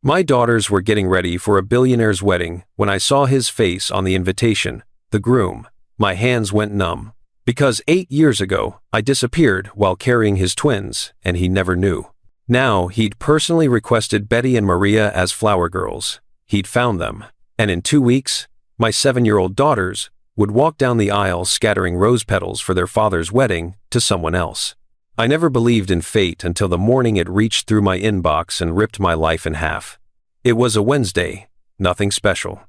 My daughters were getting ready for a billionaire's wedding when I saw his face on the invitation, the groom. My hands went numb. Because 8 years ago, I disappeared while carrying his twins, and he never knew. Now, he'd personally requested Betty and Maria as flower girls. He'd found them. And in 2 weeks, my 7-year-old daughters would walk down the aisle scattering rose petals for their father's wedding to someone else. I never believed in fate until the morning it reached through my inbox and ripped my life in half. It was a Wednesday, nothing special.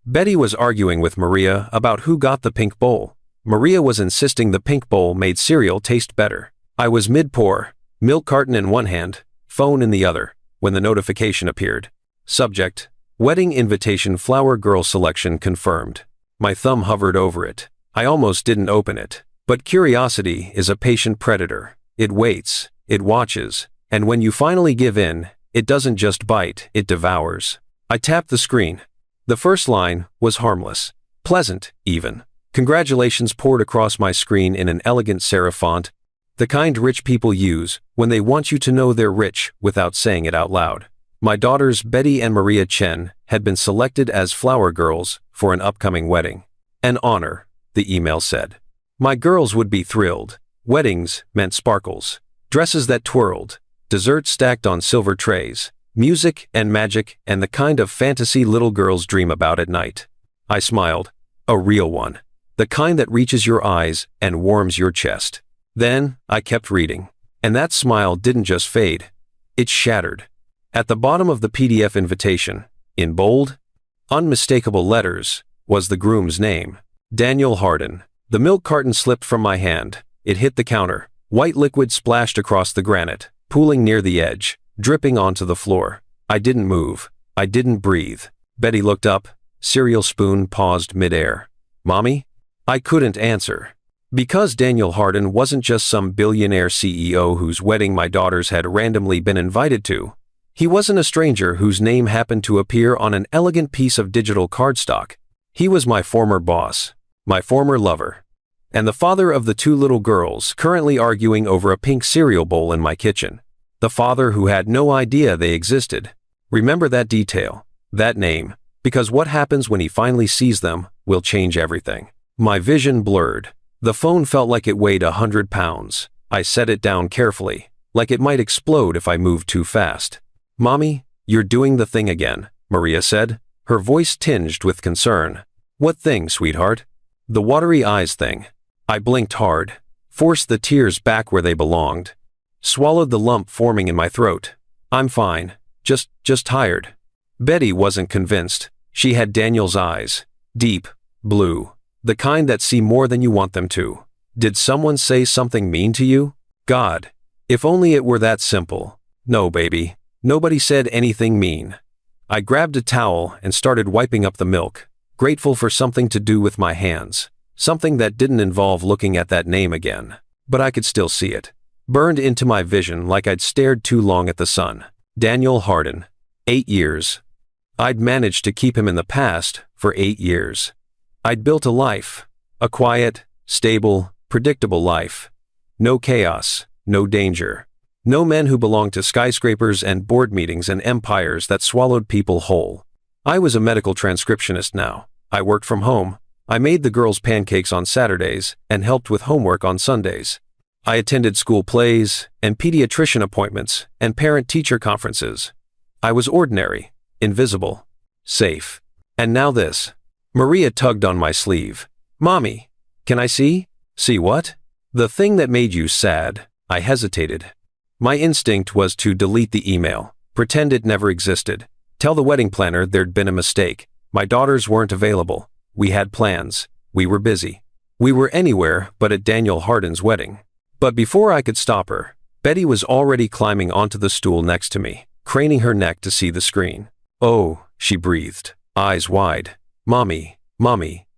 Betty was arguing with Maria about who got the pink bowl. Maria was insisting the pink bowl made cereal taste better. I was mid-pour, milk carton in one hand, phone in the other, when the notification appeared. Subject: Wedding invitation flower girl selection confirmed. My thumb hovered over it. I almost didn't open it. But curiosity is a patient predator. It waits, it watches, and when you finally give in, it doesn't just bite, it devours. I tapped the screen. The first line was harmless. Pleasant, even. Congratulations poured across my screen in an elegant serif font, the kind rich people use when they want you to know they're rich without saying it out loud. My daughters Betty and Maria Chen had been selected as flower girls for an upcoming wedding. An honor, the email said. My girls would be thrilled. Weddings meant sparkles, dresses that twirled, desserts stacked on silver trays, music and magic and the kind of fantasy little girls dream about at night. I smiled. A real one. The kind that reaches your eyes and warms your chest. Then, I kept reading. And that smile didn't just fade. It shattered. At the bottom of the PDF invitation, in bold, unmistakable letters, was the groom's name. Daniel Hardin. The milk carton slipped from my hand. It hit the counter. White liquid splashed across the granite, pooling near the edge, dripping onto the floor. I didn't move. I didn't breathe. Betty looked up. Cereal spoon paused midair. Mommy? I couldn't answer. Because Daniel Hardin wasn't just some billionaire CEO whose wedding my daughters had randomly been invited to. He wasn't a stranger whose name happened to appear on an elegant piece of digital cardstock. He was my former boss, my former lover, and the father of the 2 little girls currently arguing over a pink cereal bowl in my kitchen. The father who had no idea they existed. Remember that detail, that name, because what happens when he finally sees them will change everything. My vision blurred. The phone felt like it weighed 100 pounds. I set it down carefully, like it might explode if I moved too fast. Mommy, you're doing the thing again, Maria said, her voice tinged with concern. What thing, sweetheart? The watery eyes thing. I blinked hard, forced the tears back where they belonged, swallowed the lump forming in my throat. I'm fine, just tired. Betty wasn't convinced. She had Daniel's eyes, deep, blue, the kind that see more than you want them to. Did someone say something mean to you? God, if only it were that simple. No, baby, nobody said anything mean. I grabbed a towel and started wiping up the milk, grateful for something to do with my hands. Something that didn't involve looking at that name again. But I could still see it. Burned into my vision like I'd stared too long at the sun. Daniel Hardin. 8 years. I'd managed to keep him in the past for 8 years. I'd built a life. A quiet, stable, predictable life. No chaos, no danger. No men who belonged to skyscrapers and board meetings and empires that swallowed people whole. I was a medical transcriptionist now. I worked from home. I made the girls pancakes on Saturdays and helped with homework on Sundays. I attended school plays and pediatrician appointments and parent-teacher conferences. I was ordinary, invisible, safe. And now this. Maria tugged on my sleeve. Mommy, can I see? See what? The thing that made you sad. I hesitated. My instinct was to delete the email, pretend it never existed, tell the wedding planner there'd been a mistake. My daughters weren't available. We had plans. We were busy. We were anywhere but at Daniel Hardin's wedding. But before I could stop her, Betty was already climbing onto the stool next to me, craning her neck to see the screen. Oh, she breathed, eyes wide. Mommy,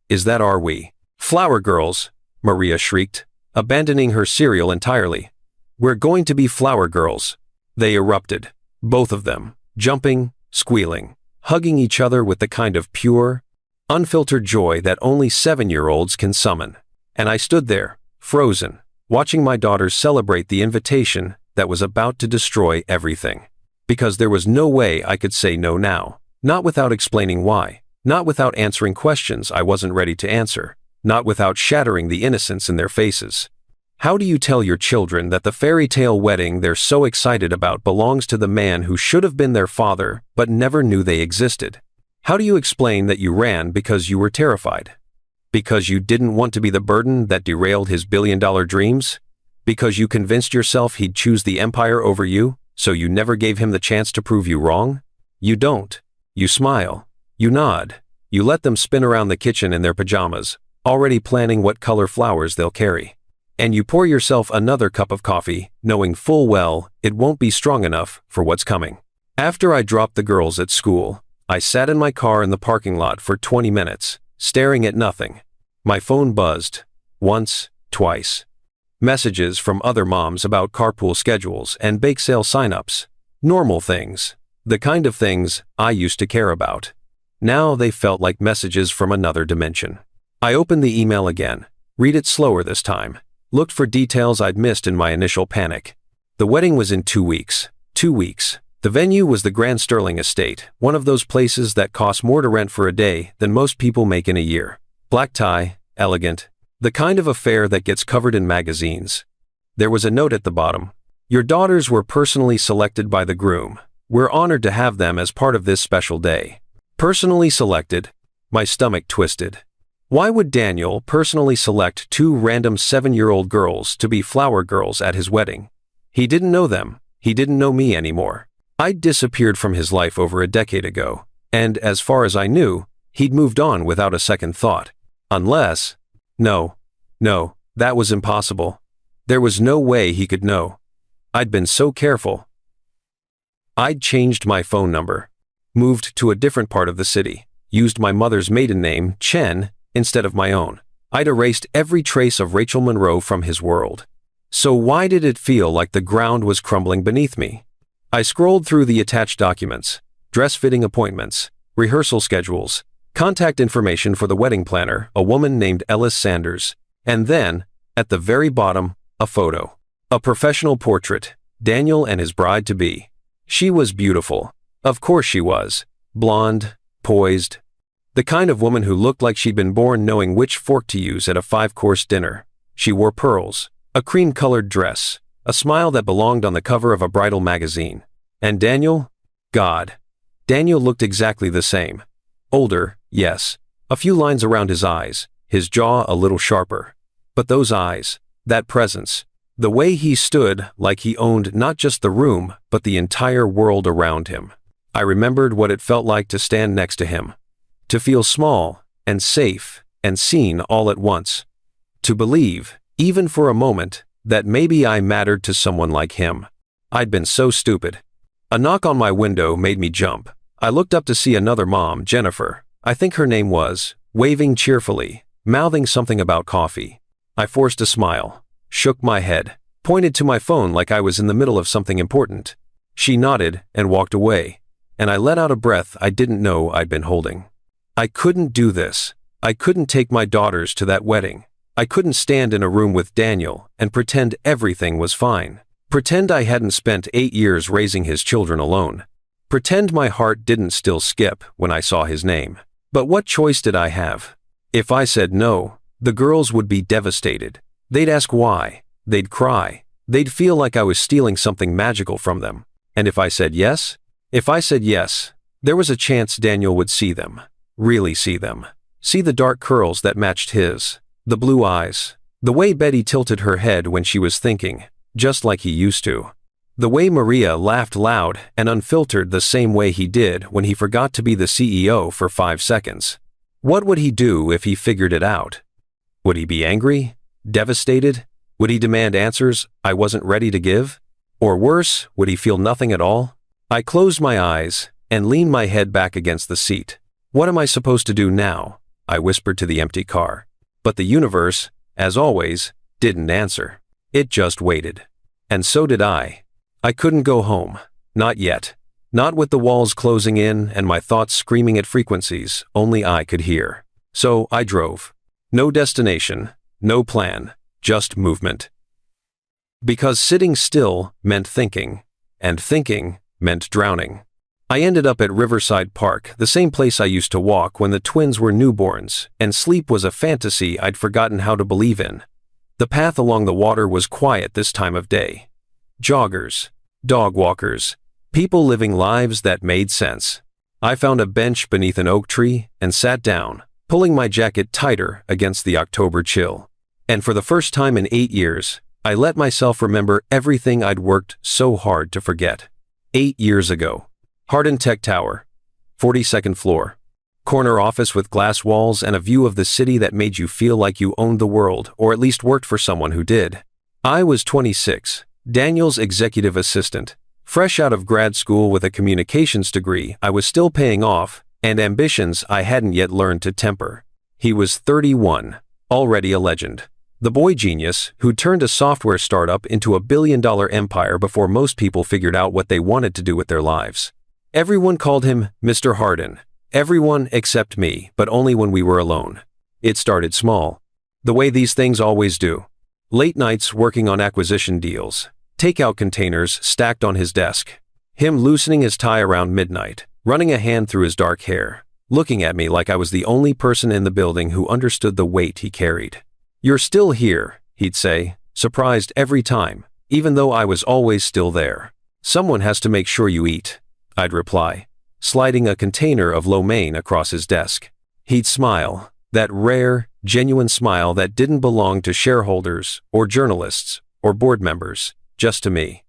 is that are we? Flower girls, Maria shrieked, abandoning her cereal entirely. We're going to be flower girls. They erupted, both of them, jumping, squealing, hugging each other with the kind of pure, unfiltered joy that only 7-year-olds can summon. And I stood there, frozen, watching my daughters celebrate the invitation that was about to destroy everything. Because there was no way I could say no now. Not without explaining why. Not without answering questions I wasn't ready to answer. Not without shattering the innocence in their faces. How do you tell your children that the fairy tale wedding they're so excited about belongs to the man who should have been their father but never knew they existed? How do you explain that you ran because you were terrified? Because you didn't want to be the burden that derailed his billion-dollar dreams? Because you convinced yourself he'd choose the empire over you, so you never gave him the chance to prove you wrong? You don't. You smile. You nod. You let them spin around the kitchen in their pajamas, already planning what color flowers they'll carry. And you pour yourself another cup of coffee, knowing full well it won't be strong enough for what's coming. After I dropped the girls at school, I sat in my car in the parking lot for 20 minutes, staring at nothing. My phone buzzed. Once, twice. Messages from other moms about carpool schedules and bake sale signups. Normal things. The kind of things I used to care about. Now they felt like messages from another dimension. I opened the email again. Read it slower this time. Looked for details I'd missed in my initial panic. The wedding was in 2 weeks. 2 weeks. The venue was the Grand Sterling Estate, one of those places that cost more to rent for a day than most people make in a year. Black tie, elegant. The kind of affair that gets covered in magazines. There was a note at the bottom. Your daughters were personally selected by the groom. We're honored to have them as part of this special day. Personally selected. My stomach twisted. Why would Daniel personally select 2 random 7-year-old girls to be flower girls at his wedding? He didn't know them. He didn't know me anymore. I'd disappeared from his life over a decade ago, and as far as I knew, he'd moved on without a second thought. Unless… No, that was impossible. There was no way he could know. I'd been so careful. I'd changed my phone number, moved to a different part of the city, used my mother's maiden name, Chen, instead of my own. I'd erased every trace of Rachel Monroe from his world. So why did it feel like the ground was crumbling beneath me? I scrolled through the attached documents, dress-fitting appointments, rehearsal schedules, contact information for the wedding planner, a woman named Ellis Sanders, and then, at the very bottom, a photo. A professional portrait, Daniel and his bride-to-be. She was beautiful. Of course she was. Blonde, poised. The kind of woman who looked like she'd been born knowing which fork to use at a 5-course dinner. She wore pearls, a cream-colored dress, a smile that belonged on the cover of a bridal magazine. And Daniel? God. Daniel looked exactly the same. Older, yes. A few lines around his eyes, his jaw a little sharper. But those eyes, that presence, the way he stood like he owned not just the room, but the entire world around him. I remembered what it felt like to stand next to him. To feel small, and safe, and seen all at once. To believe, even for a moment, that maybe I mattered to someone like him. I'd been so stupid. A knock on my window made me jump. I looked up to see another mom, Jennifer, I think her name was, waving cheerfully, mouthing something about coffee. I forced a smile, shook my head, pointed to my phone like I was in the middle of something important. She nodded and walked away, and I let out a breath I didn't know I'd been holding. I couldn't do this. I couldn't take my daughters to that wedding. I couldn't stand in a room with Daniel and pretend everything was fine. Pretend I hadn't spent 8 years raising his children alone. Pretend my heart didn't still skip when I saw his name. But what choice did I have? If I said no, the girls would be devastated. They'd ask why. They'd cry. They'd feel like I was stealing something magical from them. And if I said yes? If I said yes, there was a chance Daniel would see them. Really see them. See the dark curls that matched his. The blue eyes. The way Betty tilted her head when she was thinking, just like he used to. The way Maria laughed loud and unfiltered the same way he did when he forgot to be the CEO for 5 seconds. What would he do if he figured it out? Would he be angry? Devastated? Would he demand answers I wasn't ready to give? Or worse, would he feel nothing at all? I closed my eyes and leaned my head back against the seat. What am I supposed to do now? I whispered to the empty car. But the universe, as always, didn't answer. It just waited. And so did I. I couldn't go home. Not yet. Not with the walls closing in and my thoughts screaming at frequencies only I could hear. So I drove. No destination, no plan, just movement. Because sitting still meant thinking, and thinking meant drowning. I ended up at Riverside Park, the same place I used to walk when the twins were newborns, and sleep was a fantasy I'd forgotten how to believe in. The path along the water was quiet this time of day. Joggers, dog walkers, people living lives that made sense. I found a bench beneath an oak tree and sat down, pulling my jacket tighter against the October chill. And for the first time in 8 years, I let myself remember everything I'd worked so hard to forget. 8 years ago. Hardin Tech Tower, 42nd floor. Corner office with glass walls and a view of the city that made you feel like you owned the world, or at least worked for someone who did. I was 26, Daniel's executive assistant. Fresh out of grad school with a communications degree I was still paying off, and ambitions I hadn't yet learned to temper. He was 31, already a legend. The boy genius who turned a software startup into a billion-dollar empire before most people figured out what they wanted to do with their lives. Everyone called him Mr. Hardin. Everyone except me, but only when we were alone. It started small. The way these things always do. Late nights working on acquisition deals. Takeout containers stacked on his desk. Him loosening his tie around midnight, running a hand through his dark hair, looking at me like I was the only person in the building who understood the weight he carried. "You're still here," he'd say, surprised every time, even though I was always still there. "Someone has to make sure you eat," I'd reply, sliding a container of lo mein across his desk. He'd smile, that rare, genuine smile that didn't belong to shareholders or journalists or board members, just to me.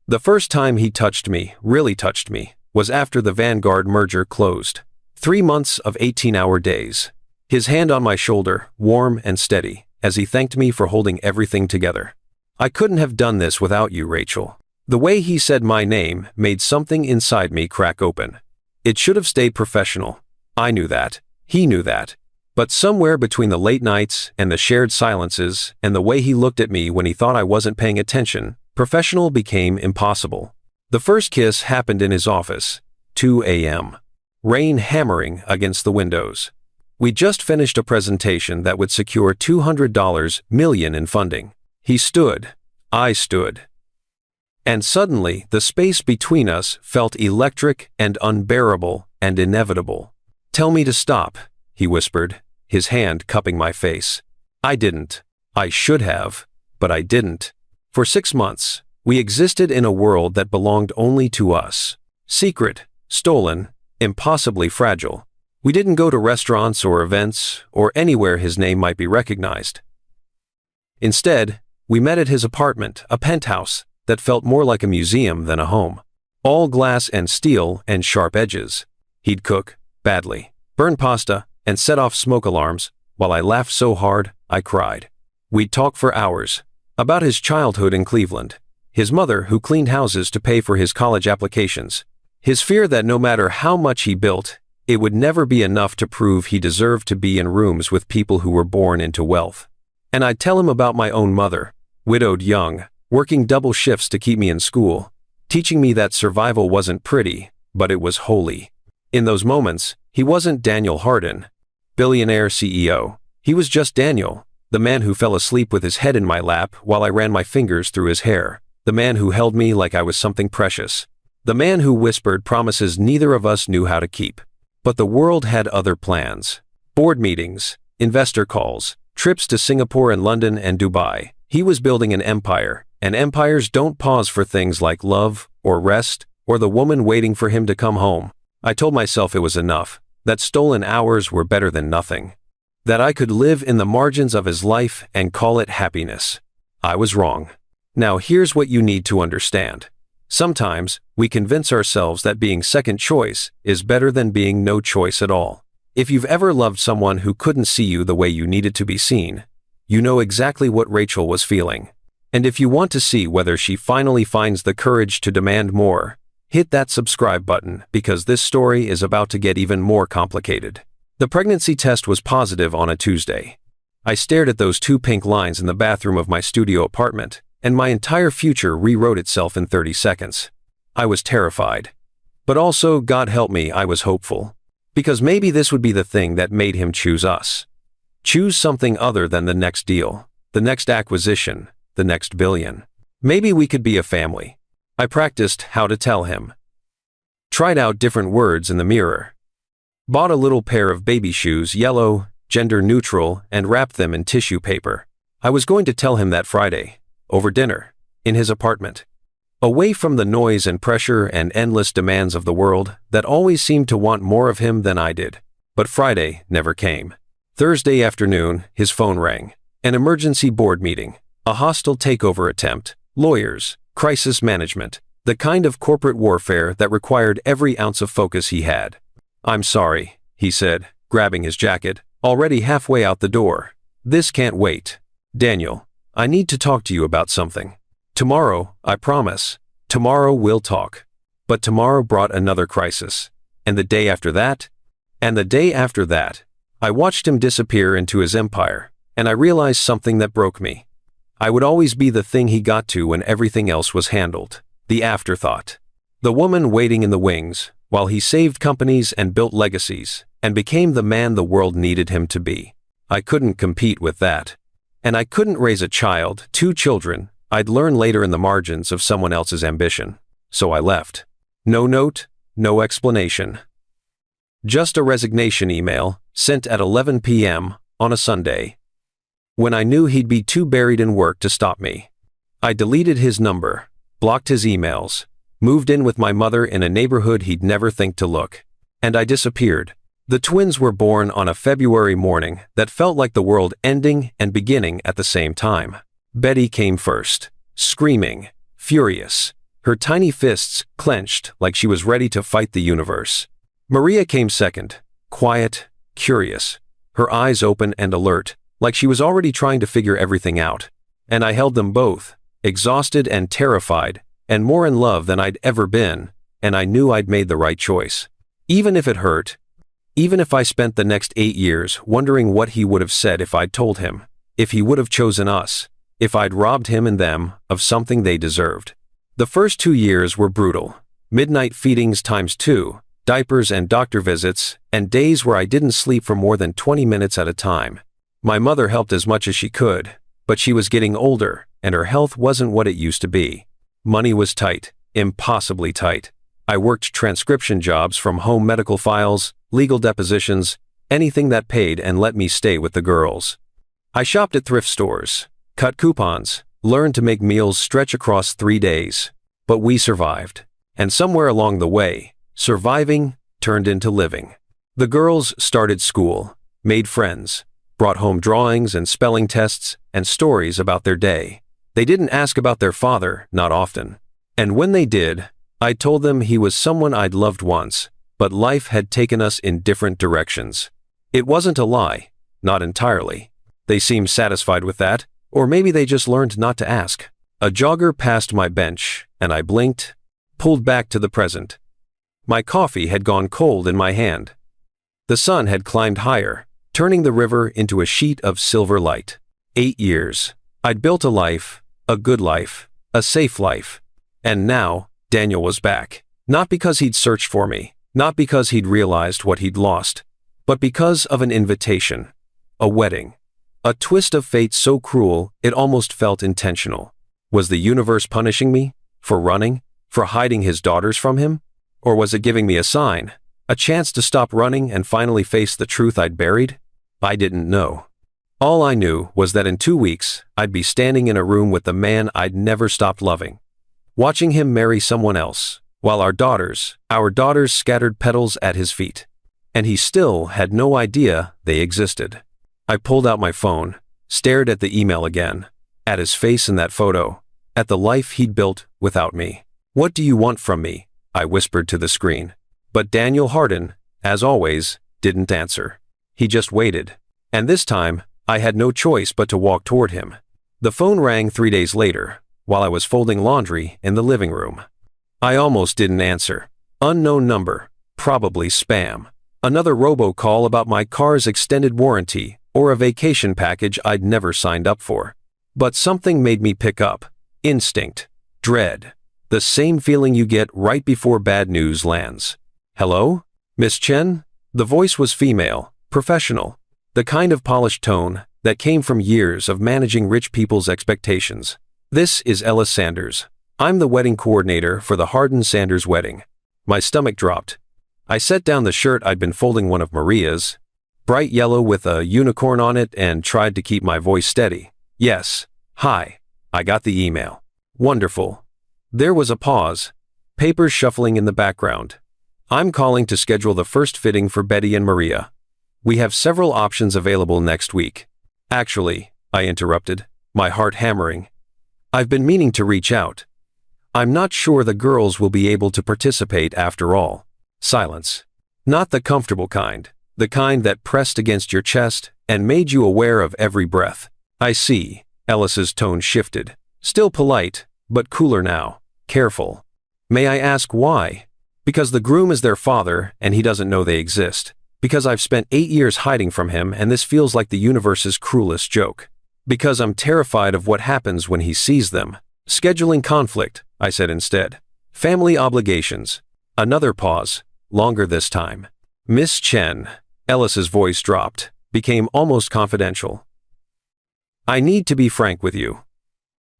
The first time he touched me, really touched me, was after the Vanguard merger closed. 3 months of 18-hour days. His hand on my shoulder, warm and steady, as he thanked me for holding everything together. "I couldn't have done this without you, Rachel." The way he said my name made something inside me crack open. It should have stayed professional. I knew that. He knew that. But somewhere between the late nights and the shared silences and the way he looked at me when he thought I wasn't paying attention, professional became impossible. The first kiss happened in his office, 2 a.m. Rain hammering against the windows. We just finished a presentation that would secure $200 million in funding. He stood. I stood. And suddenly, the space between us felt electric and unbearable and inevitable. "Tell me to stop," he whispered, his hand cupping my face. I didn't. I should have, but I didn't. For 6 months, we existed in a world that belonged only to us. Secret, stolen, impossibly fragile. We didn't go to restaurants or events or anywhere his name might be recognized. Instead, we met at his apartment, a penthouse that felt more like a museum than a home. All glass and steel and sharp edges. He'd cook, badly, burn pasta, and set off smoke alarms, while I laughed so hard, I cried. We'd talk for hours. About his childhood in Cleveland. His mother who cleaned houses to pay for his college applications. His fear that no matter how much he built, it would never be enough to prove he deserved to be in rooms with people who were born into wealth. And I'd tell him about my own mother, widowed young, working double shifts to keep me in school, teaching me that survival wasn't pretty, but it was holy. In those moments, he wasn't Daniel Hardin, billionaire CEO. He was just Daniel, the man who fell asleep with his head in my lap while I ran my fingers through his hair, the man who held me like I was something precious, the man who whispered promises neither of us knew how to keep. But the world had other plans. Board meetings, investor calls, trips to Singapore and London and Dubai. He was building an empire, and empires don't pause for things like love, or rest, or the woman waiting for him to come home. I told myself it was enough, that stolen hours were better than nothing, that I could live in the margins of his life and call it happiness. I was wrong. Now here's what you need to understand. Sometimes, we convince ourselves that being second choice is better than being no choice at all. If you've ever loved someone who couldn't see you the way you needed to be seen, you know exactly what Rachel was feeling. And if you want to see whether she finally finds the courage to demand more, hit that subscribe button because this story is about to get even more complicated. The pregnancy test was positive on a Tuesday. I stared at those 2 pink lines in the bathroom of my studio apartment, and my entire future rewrote itself in 30 seconds. I was terrified. But also, God help me, I was hopeful. Because maybe this would be the thing that made him choose us. Choose something other than the next deal, the next acquisition, the next billion. Maybe we could be a family. I practiced how to tell him. Tried out different words in the mirror. Bought a little pair of baby shoes, yellow, gender neutral, and wrapped them in tissue paper. I was going to tell him that Friday, over dinner, in his apartment. Away from the noise and pressure and endless demands of the world that always seemed to want more of him than I did. But Friday never came. Thursday afternoon, his phone rang. An emergency board meeting. A hostile takeover attempt. Lawyers. Crisis management. The kind of corporate warfare that required every ounce of focus he had. "I'm sorry," he said, grabbing his jacket, already halfway out the door. "This can't wait. Daniel, I need to talk to you about something. Tomorrow, I promise. Tomorrow we'll talk." But tomorrow brought another crisis. And the day after that? And the day after that? I watched him disappear into his empire, and I realized something that broke me. I would always be the thing he got to when everything else was handled. The afterthought. The woman waiting in the wings, while he saved companies and built legacies, and became the man the world needed him to be. I couldn't compete with that. And I couldn't raise a child, 2 children, I'd learn later in the margins of someone else's ambition. So I left. No note, no explanation. Just a resignation email, sent at 11 p.m. on a Sunday. When I knew he'd be too buried in work to stop me. I deleted his number, blocked his emails, moved in with my mother in a neighborhood he'd never think to look. And I disappeared. The twins were born on a February morning that felt like the world ending and beginning at the same time. Betty came first, screaming, furious, her tiny fists clenched like she was ready to fight the universe. Maria came second, quiet, curious, her eyes open and alert, like she was already trying to figure everything out. And I held them both, exhausted and terrified, and more in love than I'd ever been, and I knew I'd made the right choice. Even if it hurt. Even if I spent the next 8 years wondering what he would have said if I'd told him, if he would have chosen us, if I'd robbed him and them of something they deserved. The first 2 years were brutal. Midnight feedings ×2, diapers and doctor visits, and days where I didn't sleep for more than 20 minutes at a time. My mother helped as much as she could, but she was getting older, and her health wasn't what it used to be. Money was tight, impossibly tight. I worked transcription jobs from home medical files, legal depositions, anything that paid and let me stay with the girls. I shopped at thrift stores, cut coupons, learned to make meals stretch across 3 days. But we survived. And somewhere along the way, surviving turned into living. The girls started school, made friends, brought home drawings and spelling tests and stories about their day. They didn't ask about their father, not often. And when they did, I told them he was someone I'd loved once, but life had taken us in different directions. It wasn't a lie, not entirely. They seemed satisfied with that, or maybe they just learned not to ask. A jogger passed my bench, and I blinked, pulled back to the present. My coffee had gone cold in my hand. The sun had climbed higher, turning the river into a sheet of silver light. 8 years. I'd built a life, a good life, a safe life. And now, Daniel was back. Not because he'd searched for me, not because he'd realized what he'd lost, but because of an invitation. A wedding. A twist of fate so cruel it almost felt intentional. Was the universe punishing me? For running? For hiding his daughters from him? Or was it giving me a sign? A chance to stop running and finally face the truth I'd buried? I didn't know. All I knew was that in 2 weeks, I'd be standing in a room with the man I'd never stopped loving, watching him marry someone else, while our daughters scattered petals at his feet. And he still had no idea they existed. I pulled out my phone, stared at the email again, at his face in that photo, at the life he'd built without me. "What do you want from me?" I whispered to the screen. But Daniel Hardin, as always, didn't answer. He just waited. And this time, I had no choice but to walk toward him. The phone rang 3 days later, while I was folding laundry in the living room. I almost didn't answer. Unknown number, probably spam. Another robocall about my car's extended warranty or a vacation package I'd never signed up for. But something made me pick up. Instinct. Dread. The same feeling you get right before bad news lands. "Hello? Miss Chen?" The voice was female, professional. The kind of polished tone that came from years of managing rich people's expectations. "This is Ellis Sanders. I'm the wedding coordinator for the Hardin-Sanders wedding. My stomach dropped. I set down the shirt I'd been folding, one of Maria's, bright yellow with a unicorn on it, and tried to keep my voice steady. Yes. Hi. I got the email. Wonderful. There was a pause. Papers shuffling in the background. I'm calling to schedule the first fitting for Betty and Maria. We have several options available next week. Actually, I interrupted, my heart hammering. I've been meaning to reach out. I'm not sure the girls will be able to participate after all. Silence. Not the comfortable kind. The kind that pressed against your chest and made you aware of every breath. I see. Ellis's tone shifted. Still polite, but cooler now. Careful. May I ask why? Because the groom is their father and he doesn't know they exist. Because I've spent 8 years hiding from him and this feels like the universe's cruelest joke. Because I'm terrified of what happens when he sees them. Scheduling conflict, I said instead. Family obligations. Another pause. Longer this time. Miss Chen. Ellis's voice dropped, became almost confidential. I need to be frank with you.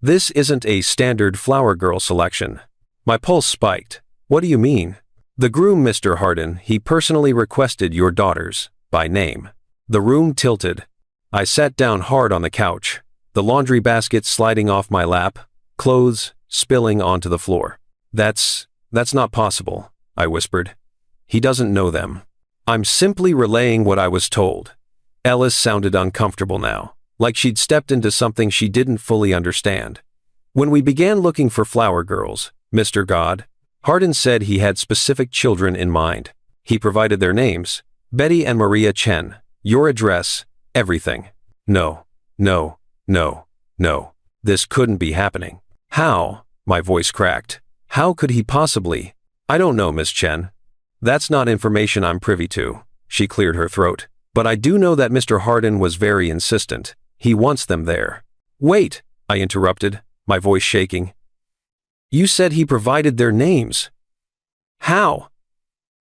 This isn't a standard flower girl selection. My pulse spiked. What do you mean? The groom, Mr. Hardin, he personally requested your daughters, by name. The room tilted. I sat down hard on the couch, the laundry basket sliding off my lap, clothes spilling onto the floor. That's not possible, I whispered. He doesn't know them. I'm simply relaying what I was told. Ellis sounded uncomfortable now, like she'd stepped into something she didn't fully understand. When we began looking for flower girls, Mr. God, Hardin said he had specific children in mind. He provided their names, Betty and Maria Chen, your address, everything. No. This couldn't be happening. How? My voice cracked. How could he possibly? I don't know, Miss Chen. That's not information I'm privy to. She cleared her throat. But I do know that Mr. Hardin was very insistent. He wants them there. Wait, I interrupted, my voice shaking. You said he provided their names. How?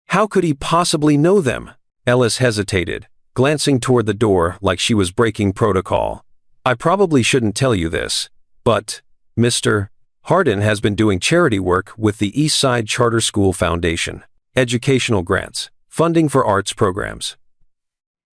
How could he possibly know them? Ellis hesitated, glancing toward the door like she was breaking protocol. I probably shouldn't tell you this, but Mr. Hardin has been doing charity work with the East Side Charter School Foundation. Educational grants, funding for arts programs.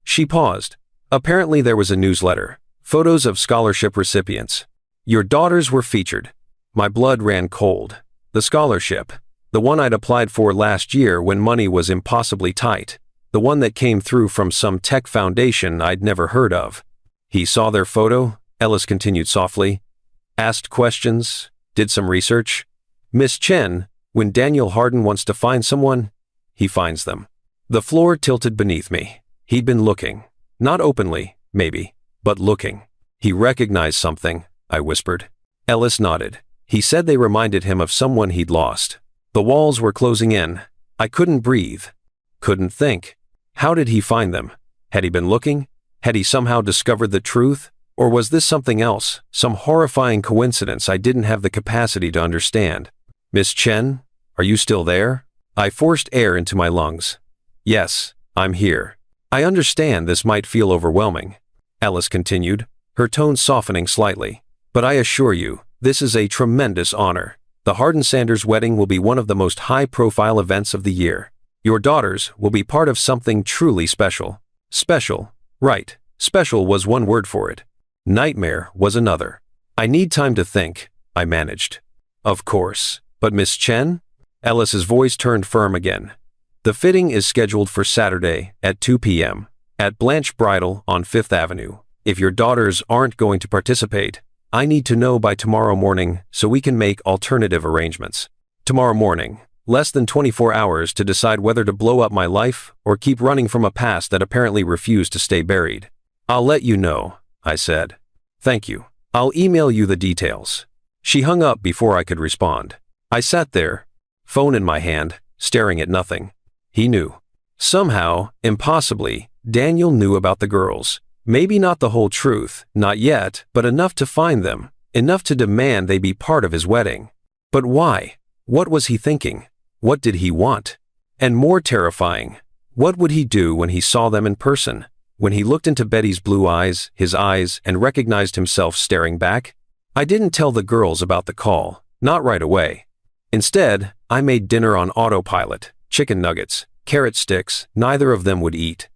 She paused. Apparently there was a newsletter, photos of scholarship recipients. Your daughters were featured. My blood ran cold. The scholarship, the one I'd applied for last year when money was impossibly tight, the one that came through from some tech foundation I'd never heard of. He saw their photo, Ellis continued softly, asked questions, did some research. Miss Chen, when Daniel Hardin wants to find someone, he finds them. The floor tilted beneath me. He'd been looking. Not openly, maybe, but looking. He recognized something, I whispered. Ellis nodded. He said they reminded him of someone he'd lost. The walls were closing in. I couldn't breathe. Couldn't think. How did he find them? Had he been looking? Had he somehow discovered the truth? Or was this something else, some horrifying coincidence I didn't have the capacity to understand? Miss Chen, are you still there? I forced air into my lungs. Yes, I'm here. I understand this might feel overwhelming, Ellis continued, her tone softening slightly. But I assure you, this is a tremendous honor. The Hardin-Sanders wedding will be one of the most high-profile events of the year. Your daughters will be part of something truly special. Special, right. Special was one word for it. Nightmare was another. I need time to think, I managed. Of course. But Miss Chen? Ellis's voice turned firm again. The fitting is scheduled for Saturday at 2 p.m. at Blanche Bridal on 5th Avenue. If your daughters aren't going to participate, I need to know by tomorrow morning so we can make alternative arrangements. Tomorrow morning, less than 24 hours to decide whether to blow up my life or keep running from a past that apparently refused to stay buried. I'll let you know, I said. Thank you. I'll email you the details. She hung up before I could respond. I sat there, phone in my hand, staring at nothing. He knew. Somehow, impossibly, Daniel knew about the girls. Maybe not the whole truth, not yet, but enough to find them, enough to demand they be part of his wedding. But why? What was he thinking? What did he want? And more terrifying, what would he do when he saw them in person? When he looked into Betty's blue eyes, his eyes, and recognized himself staring back? I didn't tell the girls about the call, not right away. Instead, I made dinner on autopilot, chicken nuggets, carrot sticks, neither of them would eat.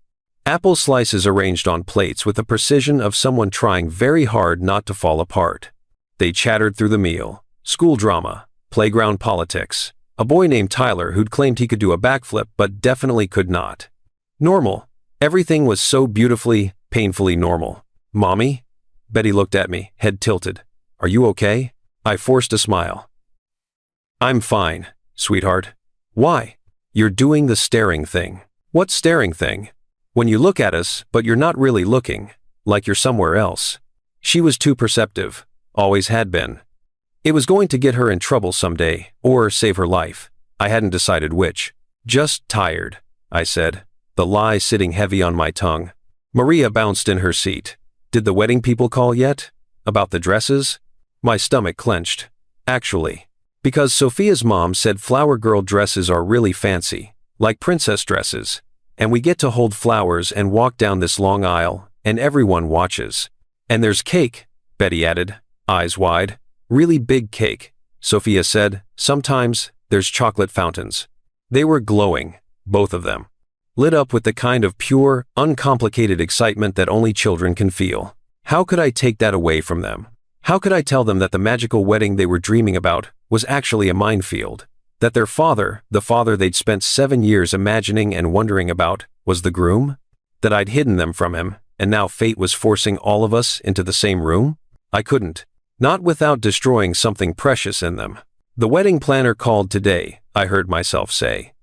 Apple slices arranged on plates with the precision of someone trying very hard not to fall apart. They chattered through the meal. School drama, playground politics, a boy named Tyler who'd claimed he could do a backflip but definitely could not. Normal. Everything was so beautifully, painfully normal. Mommy? Betty looked at me, head tilted. Are you okay? I forced a smile. I'm fine, sweetheart. Why? You're doing the staring thing. What staring thing? When you look at us, but you're not really looking, like you're somewhere else. She was too perceptive, always had been. It was going to get her in trouble someday, or save her life. I hadn't decided which. Just tired, I said, the lie sitting heavy on my tongue. Maria bounced in her seat. Did the wedding people call yet? About the dresses? My stomach clenched. Actually. Because Sophia's mom said flower girl dresses are really fancy, like princess dresses. And we get to hold flowers and walk down this long aisle, and everyone watches. And there's cake, Betty added, eyes wide. Really big cake, Sophia said. Sometimes, there's chocolate fountains. They were glowing, both of them. Lit up with the kind of pure, uncomplicated excitement that only children can feel. How could I take that away from them? How could I tell them that the magical wedding they were dreaming about was actually a minefield? That their father, the father they'd spent 7 years imagining and wondering about, was the groom? That I'd hidden them from him, and now fate was forcing all of us into the same room? I couldn't. Not without destroying something precious in them. The wedding planner called today, I heard myself say.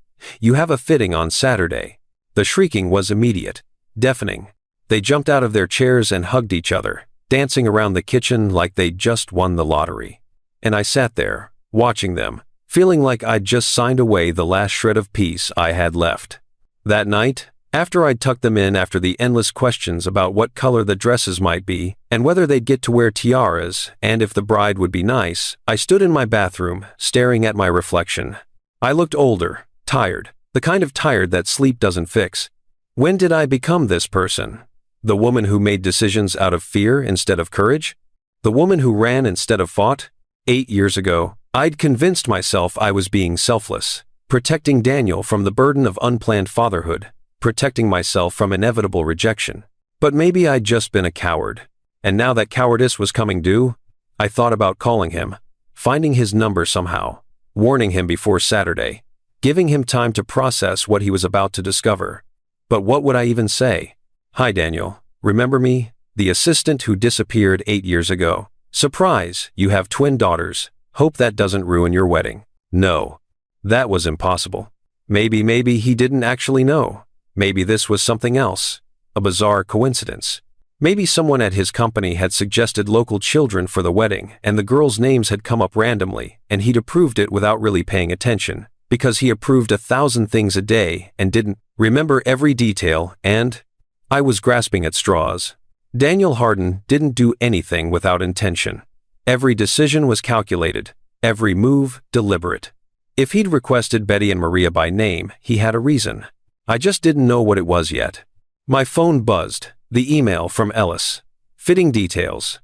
You have a fitting on Saturday. The shrieking was immediate, deafening. They jumped out of their chairs and hugged each other, dancing around the kitchen like they'd just won the lottery. And I sat there, watching them, feeling like I'd just signed away the last shred of peace I had left. That night, after I'd tucked them in after the endless questions about what color the dresses might be, and whether they'd get to wear tiaras, and if the bride would be nice, I stood in my bathroom, staring at my reflection. I looked older, tired, the kind of tired that sleep doesn't fix. When did I become this person? The woman who made decisions out of fear instead of courage? The woman who ran instead of fought? 8 years ago, I'd convinced myself I was being selfless, protecting Daniel from the burden of unplanned fatherhood, protecting myself from inevitable rejection. But maybe I'd just been a coward. And now that cowardice was coming due, I thought about calling him, finding his number somehow, warning him before Saturday, giving him time to process what he was about to discover. But what would I even say? Hi Daniel, remember me? The assistant who disappeared 8 years ago. Surprise, you have twin daughters. Hope that doesn't ruin your wedding. No. That was impossible. Maybe he didn't actually know. Maybe this was something else. A bizarre coincidence. Maybe someone at his company had suggested local children for the wedding and the girls' names had come up randomly and he'd approved it without really paying attention, because he approved 1,000 things a day and didn't remember every detail and I was grasping at straws. Daniel Hardin didn't do anything without intention. Every decision was calculated, every move deliberate. If he'd requested Betty and Maria by name, he had a reason. I just didn't know what it was yet. My phone buzzed, the email from Ellis. Fitting details.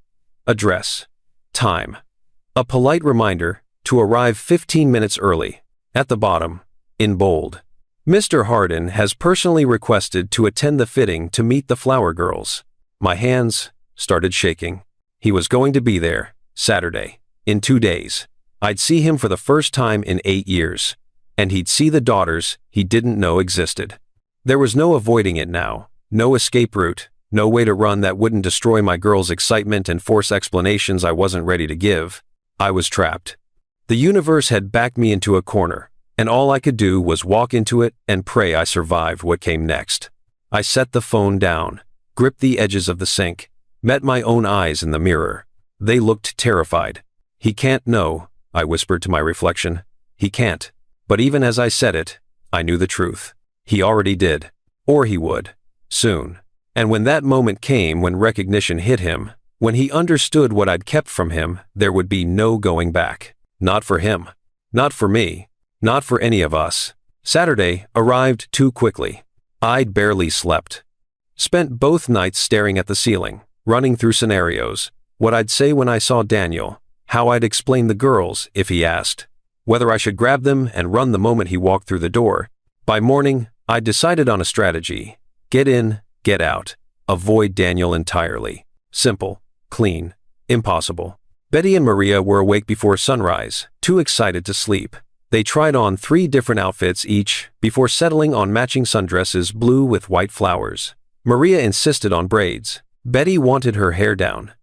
Address. Time. A polite reminder to arrive 15 minutes early. At the bottom, in bold. Mr. Hardin has personally requested to attend the fitting to meet the flower girls. My hands started shaking. He was going to be there, Saturday, in 2 days. I'd see him for the first time in 8 years. And he'd see the daughters he didn't know existed. There was no avoiding it now, no escape route, no way to run that wouldn't destroy my girl's excitement and force explanations I wasn't ready to give. I was trapped. The universe had backed me into a corner, and all I could do was walk into it and pray I survived what came next. I set the phone down, gripped the edges of the sink, met my own eyes in the mirror. They looked terrified. He can't know, I whispered to my reflection. He can't. But even as I said it, I knew the truth. He already did. Or he would. Soon. And when that moment came, when recognition hit him, when he understood what I'd kept from him, there would be no going back. Not for him. Not for me. Not for any of us. Saturday arrived too quickly. I'd barely slept. Spent both nights staring at the ceiling, running through scenarios. What I'd say when I saw Daniel. How I'd explain the girls if he asked. whether I should grab them and run the moment he walked through the door. By morning, I decided on a strategy. Get in, get out. Avoid Daniel entirely. Simple, clean, impossible. Betty and Maria were awake before sunrise, too excited to sleep. They tried on 3 different outfits each before settling on matching sundresses blue with white flowers. Maria insisted on braids. Betty wanted her hair down.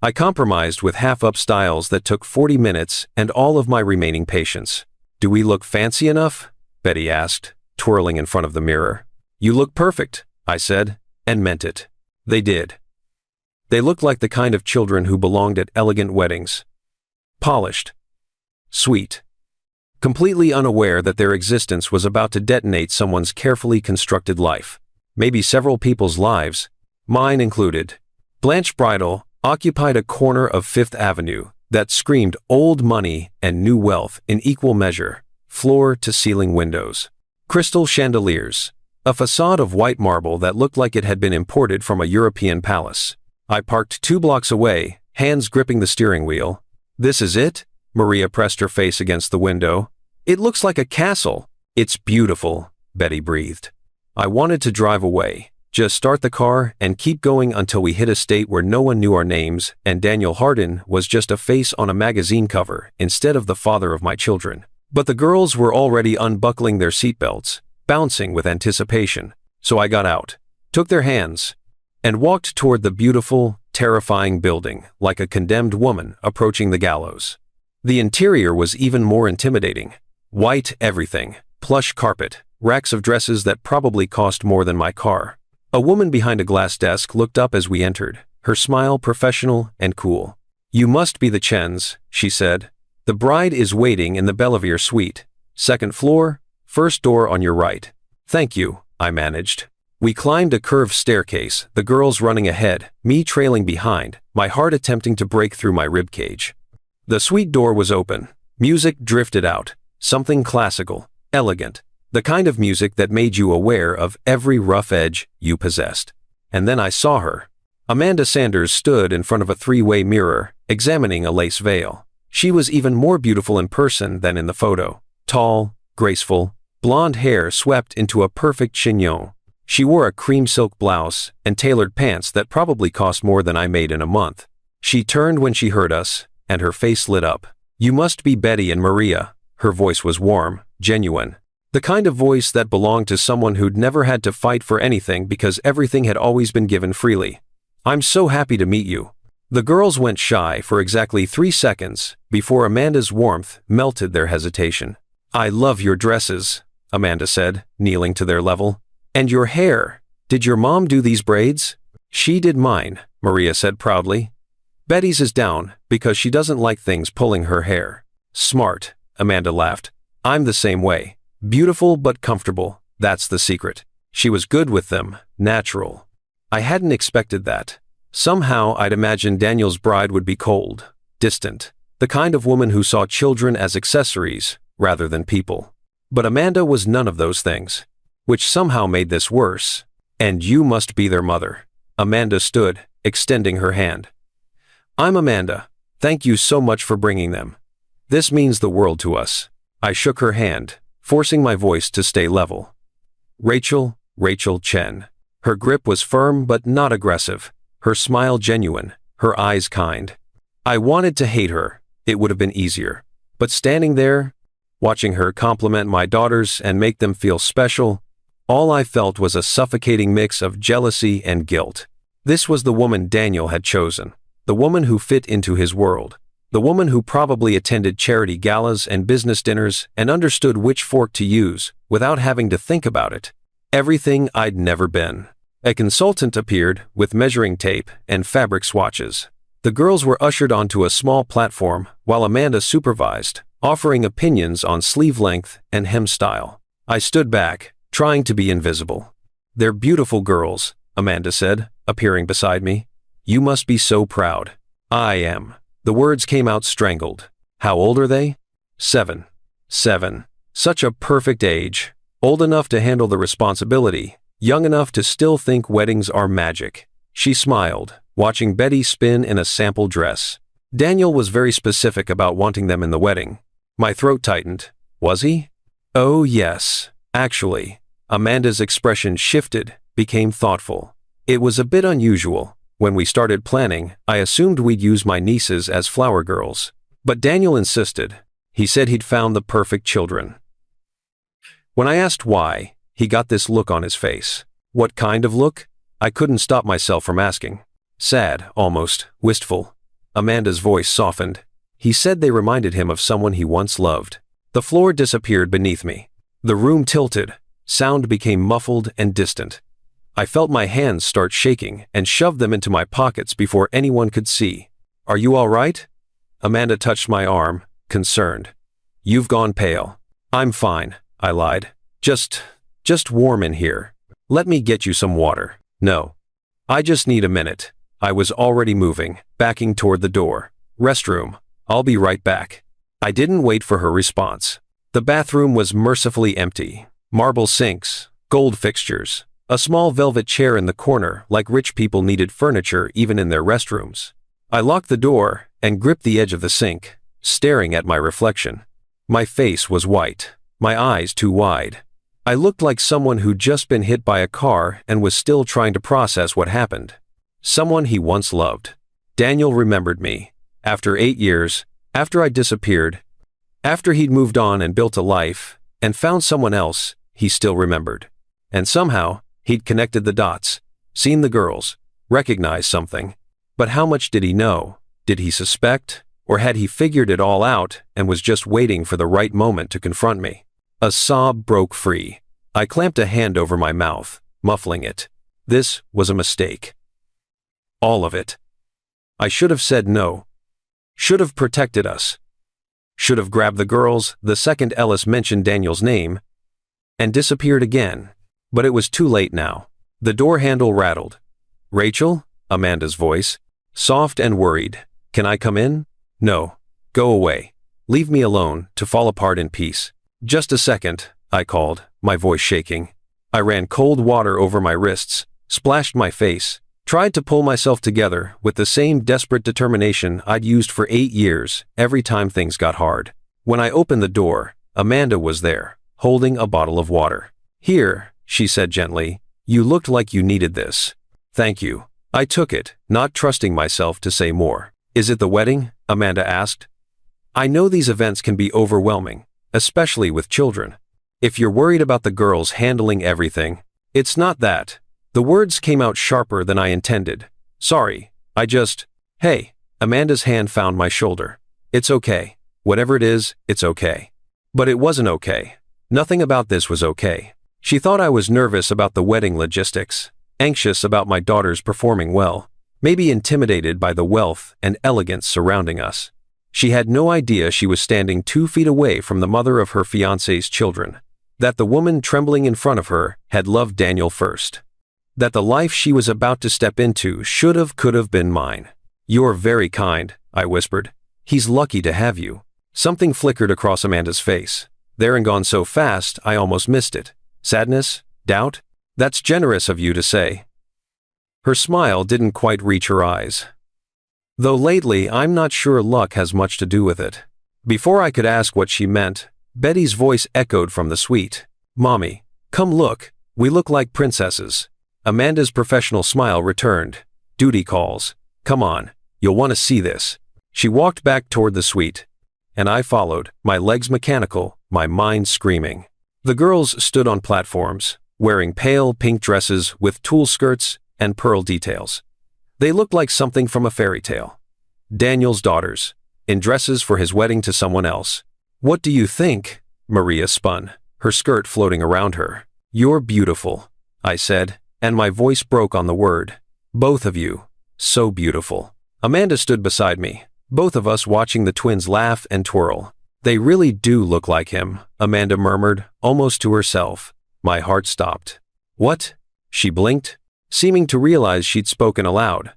I compromised with half-up styles that took 40 minutes and all of my remaining patience. "Do we look fancy enough?" Betty asked, twirling in front of the mirror. "You look perfect," I said, and meant it. They did. They looked like the kind of children who belonged at elegant weddings. Polished. Sweet. Completely unaware that their existence was about to detonate someone's carefully constructed life. Maybe several people's lives, mine included. Blanche Bridal occupied a corner of Fifth Avenue that screamed old money and new wealth in equal measure, floor-to-ceiling windows. Crystal chandeliers. A facade of white marble that looked like it had been imported from a European palace. I parked 2 blocks away, hands gripping the steering wheel. "This is it?" Maria pressed her face against the window. "It looks like a castle." "It's beautiful," Betty breathed. I wanted to drive away, just start the car and keep going until we hit a state where no one knew our names and Daniel Hardin was just a face on a magazine cover instead of the father of my children. But the girls were already unbuckling their seatbelts, bouncing with anticipation. So I got out, took their hands, and walked toward the beautiful, terrifying building like a condemned woman approaching the gallows. The interior was even more intimidating. White everything, plush carpet, racks of dresses that probably cost more than my car. A woman behind a glass desk looked up as we entered, her smile professional and cool. "You must be the Chens," she said. "The bride is waiting in the Belvedere suite. 2nd floor, 1st door on your right." "Thank you," I managed. We climbed a curved staircase, the girls running ahead, me trailing behind, my heart attempting to break through my ribcage. The suite door was open. Music drifted out, something classical, elegant, the kind of music that made you aware of every rough edge you possessed. And then I saw her. Amanda Sanders stood in front of a 3-way mirror, examining a lace veil. She was even more beautiful in person than in the photo. Tall, graceful, blonde hair swept into a perfect chignon. She wore a cream silk blouse and tailored pants that probably cost more than I made in a month. She turned when she heard us, and her face lit up. "You must be Betty and Maria." Her voice was warm, genuine. The kind of voice that belonged to someone who'd never had to fight for anything because everything had always been given freely. "I'm so happy to meet you." The girls went shy for exactly 3 seconds before Amanda's warmth melted their hesitation. "I love your dresses," Amanda said, kneeling to their level. "And your hair. Did your mom do these braids?" "She did mine," Maria said proudly. "Betty's is down because she doesn't like things pulling her hair." "Smart," Amanda laughed. "I'm the same way. Beautiful but comfortable, that's the secret." She was good with them, natural. I hadn't expected that. Somehow I'd imagined Daniel's bride would be cold, distant, the kind of woman who saw children as accessories rather than people. But Amanda was none of those things, which somehow made this worse. "And you must be their mother." Amanda stood, extending her hand. "I'm Amanda. Thank you so much for bringing them. This means the world to us." I shook her hand, forcing my voice to stay level. Rachel Chen. Her grip was firm but not aggressive, her smile genuine, her eyes kind. I wanted to hate her, it would have been easier. But standing there, watching her compliment my daughters and make them feel special, all I felt was a suffocating mix of jealousy and guilt. This was the woman Daniel had chosen, the woman who fit into his world. The woman who probably attended charity galas and business dinners and understood which fork to use without having to think about it. Everything I'd never been. A consultant appeared with measuring tape and fabric swatches. The girls were ushered onto a small platform while Amanda supervised, offering opinions on sleeve length and hem style. I stood back, trying to be invisible. "They're beautiful girls," Amanda said, appearing beside me. "You must be so proud." "I am." The words came out strangled. "How old are they?" 7. 7. Such a perfect age. Old enough to handle the responsibility, young enough to still think weddings are magic. She smiled, watching Betty spin in a sample dress. Daniel was very specific about wanting them in the wedding. My throat tightened. Was he? Oh yes. Actually. Amanda's expression shifted, became thoughtful. It was a bit unusual. When we started planning, I assumed we'd use my nieces as flower girls. But Daniel insisted. He said he'd found the perfect children. When I asked why, he got this look on his face. What kind of look? I couldn't stop myself from asking. Sad, almost, wistful. Amanda's voice softened. He said they reminded him of someone he once loved. The floor disappeared beneath me. The room tilted. Sound became muffled and distant. I felt my hands start shaking and shoved them into my pockets before anyone could see. Are you all right? Amanda touched my arm, concerned. You've gone pale. I'm fine, I lied. Just warm in here. Let me get you some water. No. I just need a minute. I was already moving, backing toward the door. Restroom. I'll be right back. I didn't wait for her response. The bathroom was mercifully empty. Marble sinks, gold fixtures, a small velvet chair in the corner like rich people needed furniture even in their restrooms. I locked the door and gripped the edge of the sink, staring at my reflection. My face was white, my eyes too wide. I looked like someone who'd just been hit by a car and was still trying to process what happened. Someone he once loved. Daniel remembered me. After 8 years, after I disappeared, after he'd moved on and built a life, and found someone else, he still remembered. And somehow, he'd connected the dots, seen the girls, recognized something. But how much did he know? Did he suspect? Or had he figured it all out and was just waiting for the right moment to confront me? A sob broke free. I clamped a hand over my mouth, muffling it. This was a mistake. All of it. I should have said no. Should have protected us. Should have grabbed the girls the second Ellis mentioned Daniel's name, and disappeared again. But it was too late now. The door handle rattled. Rachel? Amanda's voice. Soft and worried. Can I come in? No. Go away. Leave me alone, to fall apart in peace. Just a second, I called, my voice shaking. I ran cold water over my wrists, splashed my face, tried to pull myself together with the same desperate determination I'd used for 8 years, every time things got hard. When I opened the door, Amanda was there, holding a bottle of water. Here, she said gently, you looked like you needed this. Thank you. I took it, not trusting myself to say more. Is it the wedding? Amanda asked. I know these events can be overwhelming, especially with children. If you're worried about the girls handling everything, it's not that. The words came out sharper than I intended. Sorry, Hey, Amanda's hand found my shoulder. It's okay. Whatever it is, it's okay. But it wasn't okay. Nothing about this was okay. She thought I was nervous about the wedding logistics, anxious about my daughters performing well, maybe intimidated by the wealth and elegance surrounding us. She had no idea she was standing 2 feet away from the mother of her fiancé's children, that the woman trembling in front of her had loved Daniel first, that the life she was about to step into could have been mine. You're very kind, I whispered. He's lucky to have you. Something flickered across Amanda's face. There and gone so fast, I almost missed it. Sadness? Doubt? That's generous of you to say. Her smile didn't quite reach her eyes. Though lately, I'm not sure luck has much to do with it. Before I could ask what she meant, Betty's voice echoed from the suite. Mommy, come look. We look like princesses. Amanda's professional smile returned. Duty calls. Come on, you'll want to see this. She walked back toward the suite, and I followed, my legs mechanical, my mind screaming. The girls stood on platforms, wearing pale pink dresses with tulle skirts and pearl details. They looked like something from a fairy tale. Daniel's daughters, in dresses for his wedding to someone else. What do you think? Maria spun, her skirt floating around her. You're beautiful, I said, and my voice broke on the word. Both of you. So beautiful. Amanda stood beside me, both of us watching the twins laugh and twirl. They really do look like him, Amanda murmured, almost to herself. My heart stopped. What? She blinked, seeming to realize she'd spoken aloud.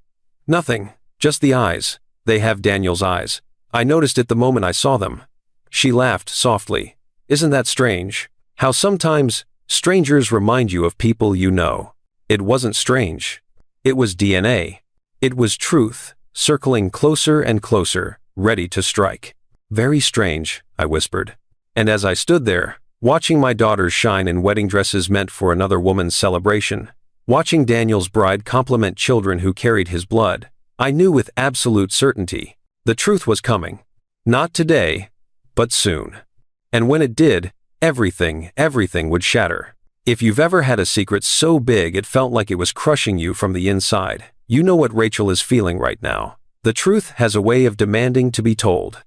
Nothing, just the eyes. They have Daniel's eyes. I noticed it the moment I saw them. She laughed softly. Isn't that strange? How sometimes strangers remind you of people you know. It wasn't strange. It was DNA. It was truth, circling closer and closer, ready to strike. Very strange, I whispered. And as I stood there, watching my daughters shine in wedding dresses meant for another woman's celebration, watching Daniel's bride compliment children who carried his blood, I knew with absolute certainty, the truth was coming. Not today, but soon. And when it did, everything would shatter. If you've ever had a secret so big it felt like it was crushing you from the inside, you know what Rachel is feeling right now. The truth has a way of demanding to be told.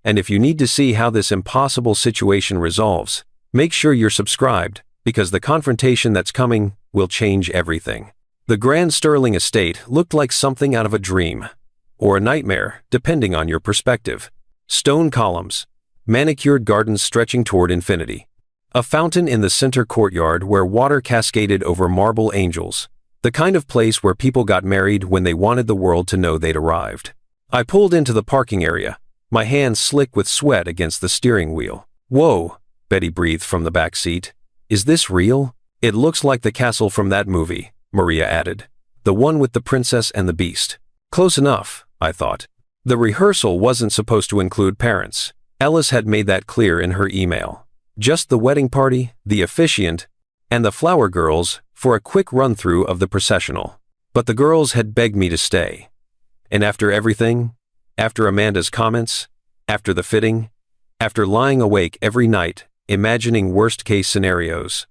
And if you need to see how this impossible situation resolves, make sure you're subscribed, because the confrontation that's coming will change everything. The grand Sterling estate looked like something out of a dream, or a nightmare, depending on your perspective. Stone columns, manicured gardens stretching toward infinity. A fountain in the center courtyard where water cascaded over marble angels. The kind of place where people got married when they wanted the world to know they'd arrived. I pulled into the parking area, my hands slick with sweat against the steering wheel. Whoa, Betty breathed from the back seat. Is this real? It looks like the castle from that movie, Maria added. The one with the princess and the beast. Close enough, I thought. The rehearsal wasn't supposed to include parents. Ellis had made that clear in her email. Just the wedding party, the officiant, and the flower girls for a quick run-through of the processional. But the girls had begged me to stay. And after everything, after Amanda's comments, after the fitting, after lying awake every night, imagining worst-case scenarios,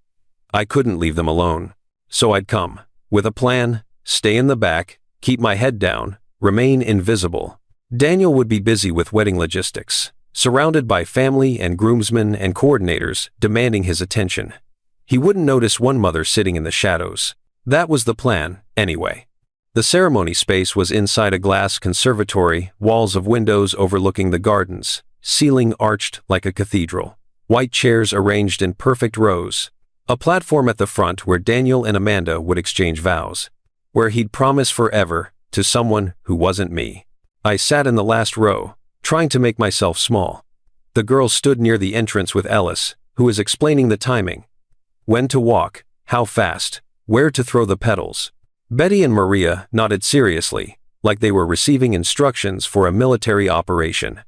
I couldn't leave them alone. So I'd come, with a plan, stay in the back, keep my head down, remain invisible. Daniel would be busy with wedding logistics, surrounded by family and groomsmen and coordinators demanding his attention. He wouldn't notice one mother sitting in the shadows. That was the plan, anyway. The ceremony space was inside a glass conservatory, walls of windows overlooking the gardens, ceiling arched like a cathedral, white chairs arranged in perfect rows, a platform at the front where Daniel and Amanda would exchange vows, where he'd promise forever to someone who wasn't me. I sat in the last row, trying to make myself small. The girls stood near the entrance with Ellis, who was explaining the timing. When to walk, how fast, where to throw the petals. Betty and Maria nodded seriously, like they were receiving instructions for a military operation.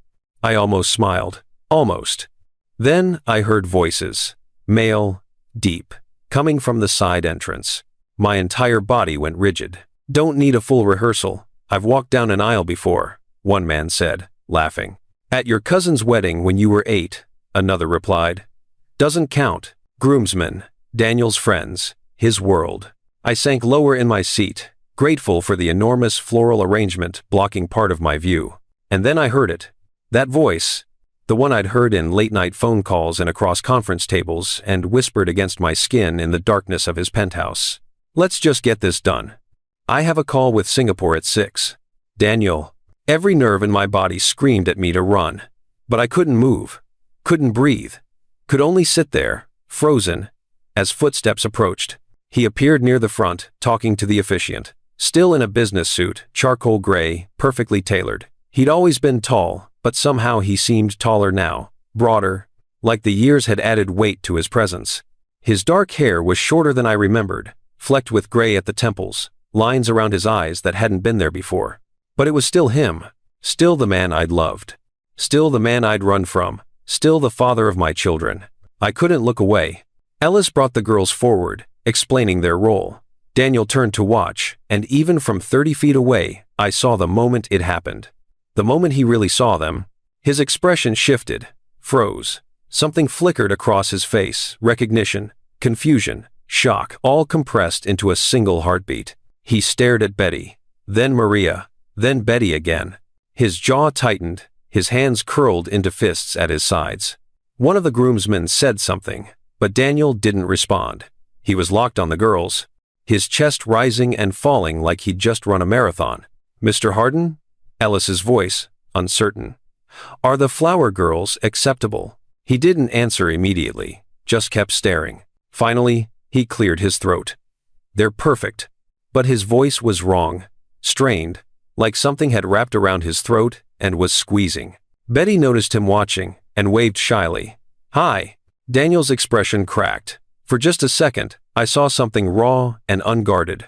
I almost smiled. Almost. Then I heard voices. Male, deep, coming from the side entrance. My entire body went rigid. Don't need a full rehearsal. I've walked down an aisle before, one man said, laughing. At your cousin's wedding when you were 8, another replied. Doesn't count. Groomsmen, Daniel's friends, his world. I sank lower in my seat, grateful for the enormous floral arrangement blocking part of my view. And then I heard it. That voice, the one I'd heard in late-night phone calls and across conference tables and whispered against my skin in the darkness of his penthouse. Let's just get this done. I have a call with Singapore at 6. Daniel. Every nerve in my body screamed at me to run. But I couldn't move, couldn't breathe, could only sit there, frozen, as footsteps approached. He appeared near the front, talking to the officiant. Still in a business suit, charcoal gray, perfectly tailored. He'd always been tall, but somehow he seemed taller now, broader, like the years had added weight to his presence. His dark hair was shorter than I remembered, flecked with gray at the temples, lines around his eyes that hadn't been there before. But it was still him, still the man I'd loved, still the man I'd run from, still the father of my children. I couldn't look away. Ellis brought the girls forward, explaining their role. Daniel turned to watch, and even from 30 feet away, I saw the moment it happened. The moment he really saw them, his expression shifted, froze. Something flickered across his face, recognition, confusion, shock, all compressed into a single heartbeat. He stared at Betty, then Maria, then Betty again. His jaw tightened, his hands curled into fists at his sides. One of the groomsmen said something, but Daniel didn't respond. He was locked on the girls, his chest rising and falling like he'd just run a marathon. Mr. Harden? Ellis's voice, uncertain. Are the flower girls acceptable? He didn't answer immediately, just kept staring. Finally, he cleared his throat. They're perfect. But his voice was wrong, strained, like something had wrapped around his throat and was squeezing. Betty noticed him watching and waved shyly. Hi. Daniel's expression cracked. For just a second, I saw something raw and unguarded.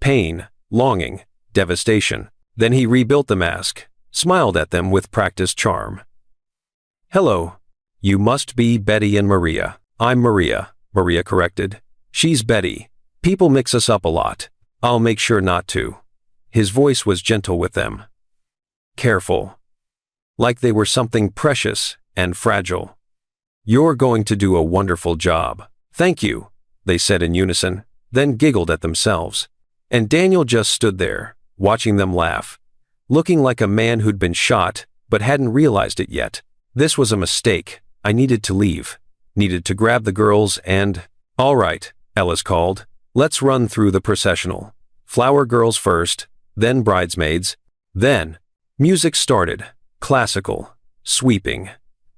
Pain, longing, devastation. Then he rebuilt the mask, smiled at them with practiced charm. Hello. You must be Betty and Maria. I'm Maria, Maria corrected. She's Betty. People mix us up a lot. I'll make sure not to. His voice was gentle with them. Careful. Like they were something precious and fragile. You're going to do a wonderful job. Thank you, they said in unison, then giggled at themselves. And Daniel just stood there, watching them laugh, looking like a man who'd been shot, but hadn't realized it yet. This was a mistake. I needed to leave. Needed to grab the girls and… All right, Ellis called. Let's run through the processional. Flower girls first, then bridesmaids. Then, music started. Classical. Sweeping.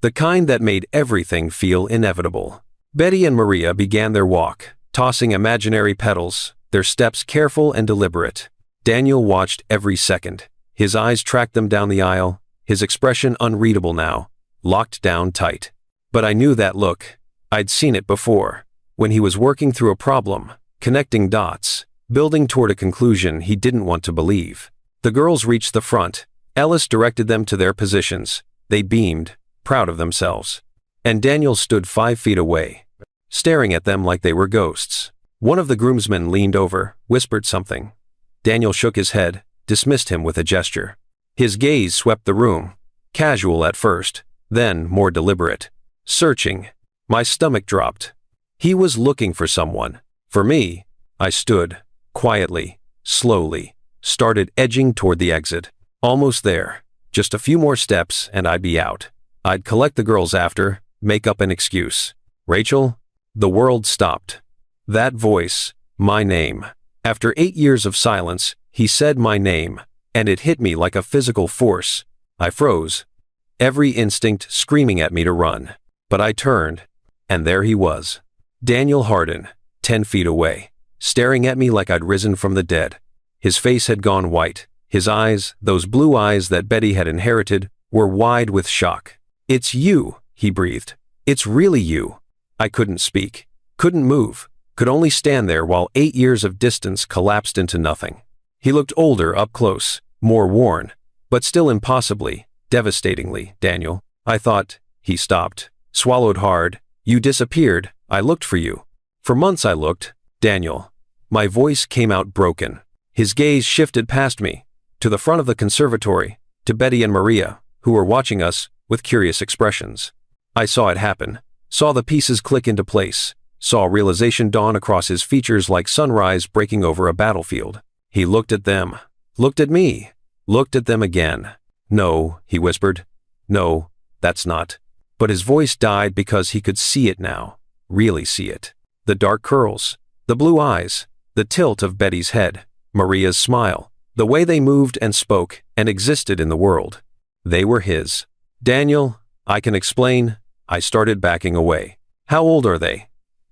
The kind that made everything feel inevitable. Betty and Maria began their walk, tossing imaginary petals, their steps careful and deliberate. Daniel watched every second. His eyes tracked them down the aisle, his expression unreadable now, locked down tight. But I knew that look. I'd seen it before, when he was working through a problem, connecting dots, building toward a conclusion he didn't want to believe. The girls reached the front. Ellis directed them to their positions. They beamed, proud of themselves. And Daniel stood 5 feet away, staring at them like they were ghosts. One of the groomsmen leaned over, whispered something. Daniel shook his head, dismissed him with a gesture. His gaze swept the room, casual at first, then more deliberate. Searching. My stomach dropped. He was looking for someone. For me. I stood, quietly, slowly, started edging toward the exit. Almost there. Just a few more steps and I'd be out. I'd collect the girls after, make up an excuse. Rachel? The world stopped. That voice, my name. After 8 years of silence, he said my name, and it hit me like a physical force. I froze. Every instinct screaming at me to run. But I turned, and there he was. Daniel Hardin, 10 feet away, staring at me like I'd risen from the dead. His face had gone white. His eyes, those blue eyes that Betty had inherited, were wide with shock. It's you, he breathed. It's really you. I couldn't speak, couldn't move, could only stand there while 8 years of distance collapsed into nothing. He looked older up close, more worn, but still impossibly, devastatingly, Daniel. I thought. He stopped, swallowed hard. You disappeared. I looked for you. For months I looked. Daniel. My voice came out broken. His gaze shifted past me, to the front of the conservatory, to Betty and Maria, who were watching us with curious expressions. I saw it happen, saw the pieces click into place, saw realization dawn across his features like sunrise breaking over a battlefield. He looked at them, looked at me, looked at them again. No, he whispered. No, that's not. But his voice died because he could see it now, really see it. The dark curls, the blue eyes, the tilt of Betty's head, Maria's smile, the way they moved and spoke and existed in the world. They were his. Daniel, I can explain. I started backing away. How old are they?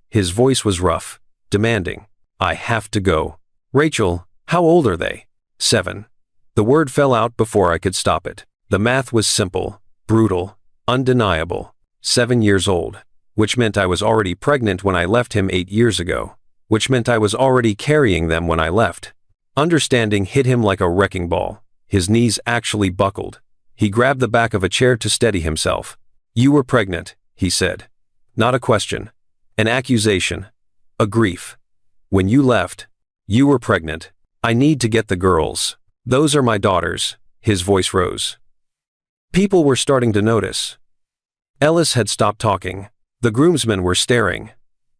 His voice was rough, demanding. I have to go. Rachel, how old are they? 7. The word fell out before I could stop it. The math was simple, brutal, undeniable. 7 years old, which meant I was already pregnant when I left him 8 years ago, which meant I was already carrying them when I left. Understanding hit him like a wrecking ball. His knees actually buckled. He grabbed the back of a chair to steady himself. You were pregnant, he said. Not a question. An accusation. A grief. When you left, you were pregnant. I need to get the girls. Those are my daughters. His voice rose. People were starting to notice. Ellis had stopped talking. The groomsmen were staring.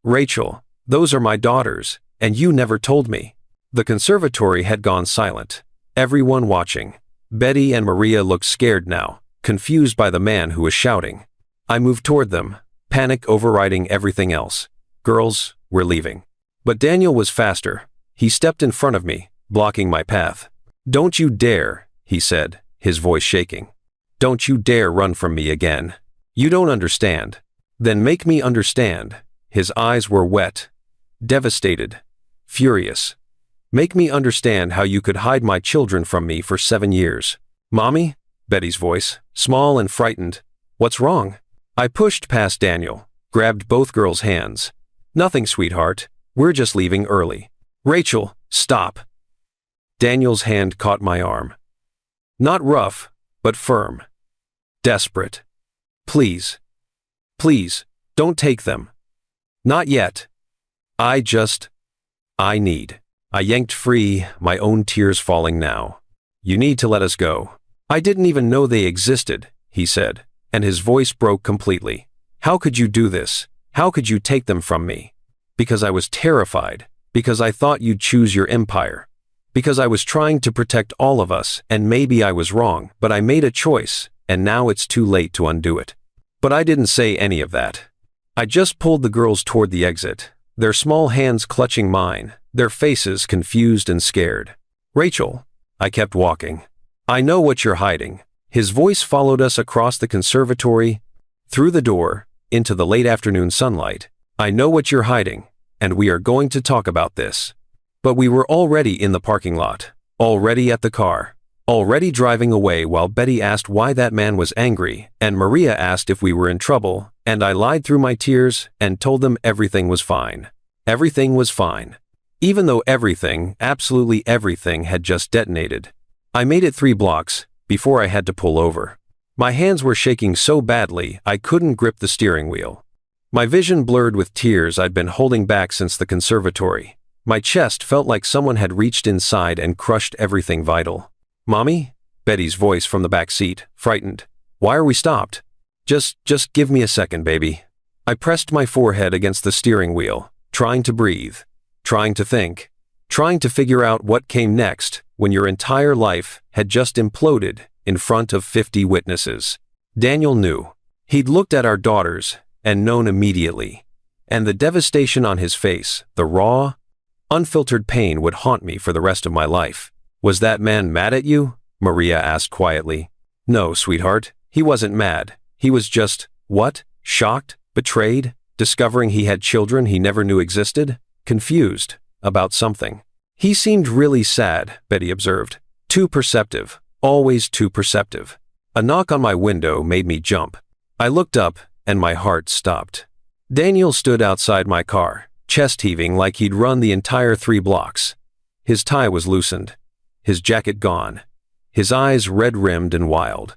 Rachel, those are my daughters, and you never told me. The conservatory had gone silent. Everyone watching. Betty and Maria looked scared now, confused by the man who was shouting. I moved toward them, panic overriding everything else. Girls, we're leaving. But Daniel was faster. He stepped in front of me, blocking my path. Don't you dare, he said, his voice shaking. Don't you dare run from me again. You don't understand. Then make me understand. His eyes were wet, devastated, furious. Make me understand how you could hide my children from me for 7 years. Mommy? Betty's voice, small and frightened. What's wrong? I pushed past Daniel, grabbed both girls' hands. Nothing, sweetheart. We're just leaving early. Rachel, stop. Daniel's hand caught my arm. Not rough, but firm. Desperate. Please. Please, don't take them. Not yet. I need. I yanked free, my own tears falling now. You need to let us go. I didn't even know they existed, he said, and his voice broke completely. How could you do this? How could you take them from me? Because I was terrified. Because I thought you'd choose your empire. Because I was trying to protect all of us, and maybe I was wrong, but I made a choice, and now it's too late to undo it. But I didn't say any of that. I just pulled the girls toward the exit, their small hands clutching mine, their faces confused and scared. Rachel, I kept walking. I know what you're hiding. His voice followed us across the conservatory, through the door, into the late afternoon sunlight. I know what you're hiding, and we are going to talk about this. But we were already in the parking lot, already at the car, already driving away while Betty asked why that man was angry, and Maria asked if we were in trouble, and I lied through my tears and told them everything was fine. Everything was fine. Even though everything, absolutely everything, had just detonated. I made it 3 blocks before I had to pull over. My hands were shaking so badly I couldn't grip the steering wheel. My vision blurred with tears I'd been holding back since the conservatory. My chest felt like someone had reached inside and crushed everything vital. Mommy? Betty's voice from the back seat, frightened. Why are we stopped? Just give me a second, baby. I pressed my forehead against the steering wheel, trying to breathe, trying to think, trying to figure out what came next when your entire life had just imploded in front of 50 witnesses. Daniel knew. He'd looked at our daughters and known immediately. And the devastation on his face, the raw, unfiltered pain would haunt me for the rest of my life. Was that man mad at you? Maria asked quietly. No, sweetheart, he wasn't mad. He was just, what? Shocked? Betrayed? Discovering he had children he never knew existed? Confused about something. He seemed really sad, Betty observed. Too perceptive. Always too perceptive. A knock on my window made me jump. I looked up, and my heart stopped. Daniel stood outside my car, chest heaving like he'd run the entire 3 blocks. His tie was loosened. His jacket gone. His eyes red-rimmed and wild.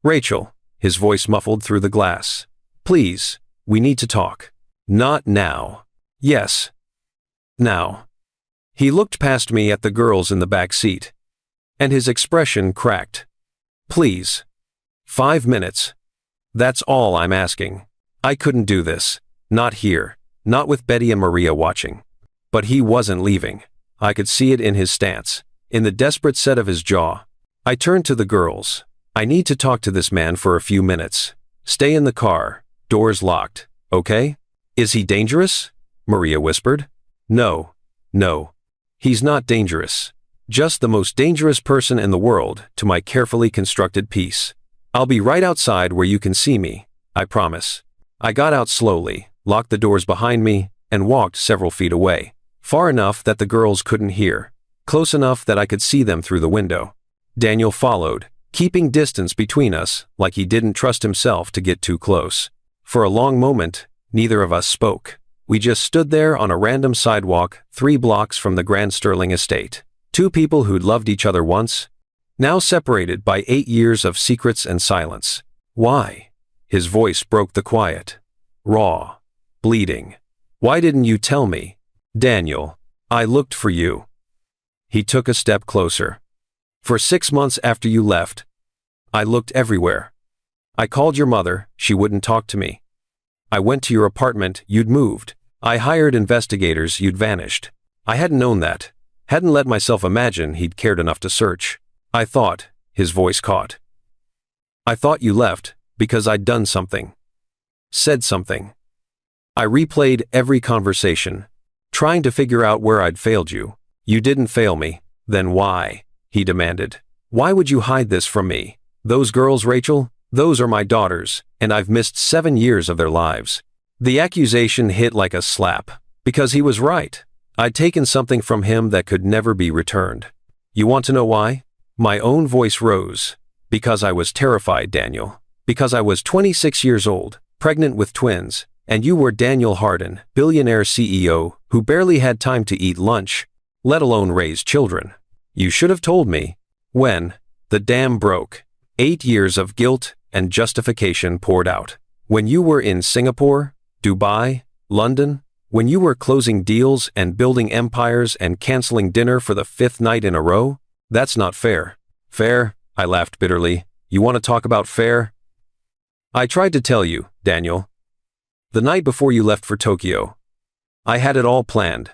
Rachel, his voice muffled through the glass. Please, we need to talk. Not now. Yes. Now. He looked past me at the girls in the back seat, and his expression cracked. Please. 5 minutes. That's all I'm asking. I couldn't do this. Not here. Not with Betty and Maria watching. But he wasn't leaving. I could see it in his stance, in the desperate set of his jaw. I turned to the girls. I need to talk to this man for a few minutes. Stay in the car. Doors locked. Okay? Is he dangerous? Maria whispered. No. He's not dangerous. Just the most dangerous person in the world to my carefully constructed peace. I'll be right outside where you can see me, I promise. I got out slowly, locked the doors behind me, and walked several feet away, far enough that the girls couldn't hear, close enough that I could see them through the window. Daniel followed, keeping distance between us like he didn't trust himself to get too close. For a long moment, neither of us spoke. We just stood there on a random sidewalk 3 blocks from the Grand Sterling estate. 2 people who'd loved each other once, now separated by 8 years of secrets and silence. Why? His voice broke the quiet. Raw. Bleeding. Why didn't you tell me? Daniel, I looked for you. He took a step closer. For 6 months after you left, I looked everywhere. I called your mother, she wouldn't talk to me. I went to your apartment, you'd moved. I hired investigators, you'd vanished. I hadn't known that. Hadn't let myself imagine he'd cared enough to search. I thought, his voice caught. I thought you left because I'd done something. Said something. I replayed every conversation, trying to figure out where I'd failed you. You didn't fail me. Then why? He demanded. Why would you hide this from me? Those girls, Rachel, those are my daughters, and I've missed 7 years of their lives. The accusation hit like a slap, because he was right. I'd taken something from him that could never be returned. You want to know why? My own voice rose. Because I was terrified, Daniel. Because I was 26 years old, pregnant with twins, and you were Daniel Hardin, billionaire CEO, who barely had time to eat lunch, let alone raise children. You should have told me. When? The dam broke. 8 years of guilt, and justification poured out. When you were in Singapore, Dubai, London, when you were closing deals and building empires and canceling dinner for the 5th night in a row? That's not fair. Fair? I laughed bitterly. You want to talk about fair? I tried to tell you, Daniel. The night before you left for Tokyo, I had it all planned.